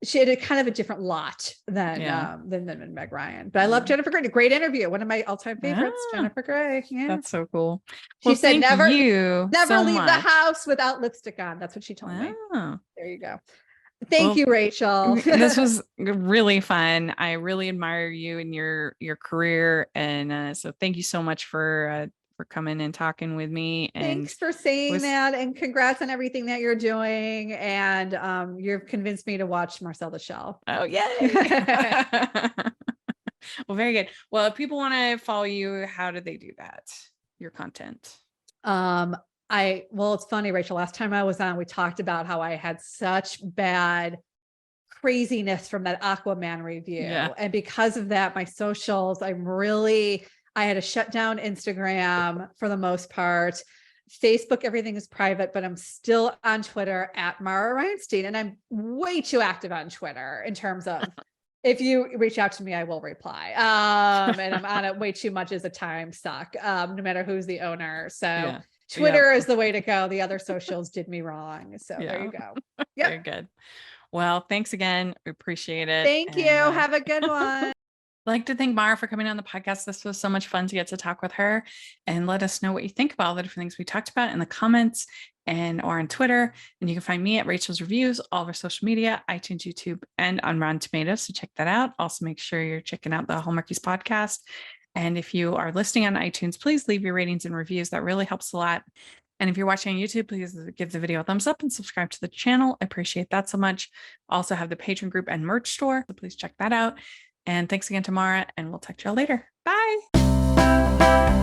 she had a kind of a different lot than Meg Ryan. But I love Jennifer Grey. A great interview. One of my all-time favorites, Jennifer Grey. Yeah. That's so cool. She said never leave the house without lipstick on. That's what she told me. There you go. Thank you, Rachel. This was really fun. I really admire you and your career, and so thank you so much for coming and talking with me. And thanks for saying that, and congrats on everything that you're doing. And you've convinced me to watch Marcel the Shell. Oh, yay! Well, very good. Well, if people want to follow you, how do they do that? Your content. It's funny, Rachel, last time I was on, we talked about how I had such bad craziness from that Aquaman review. Yeah. And because of that, my socials, I had to shut down Instagram for the most part. Facebook, everything is private, but I'm still on Twitter at Mara Reinstein. And I'm way too active on Twitter in terms of, if you reach out to me, I will reply. And I'm on it way too much as a time suck, no matter who's the owner. So Twitter is the way to go. The other socials did me wrong. So there you go. Yep. Very good. Well, thanks again. We appreciate it. Thank you. Have a good one. I'd like to thank Mara for coming on the podcast. This was so much fun to get to talk with her, and let us know what you think about all the different things we talked about in the comments or on Twitter. And you can find me at Rachel's Reviews, all of our social media, iTunes, YouTube, and on Rotten Tomatoes. So check that out. Also, make sure you're checking out the Hallmarkies podcast. And if you are listening on iTunes, please leave your ratings and reviews. That really helps a lot. And if you're watching on YouTube, please give the video a thumbs up and subscribe to the channel. I appreciate that so much. Also have the Patreon group and merch store, so please check that out. And thanks again to Mara, and we'll talk to y'all later. Bye.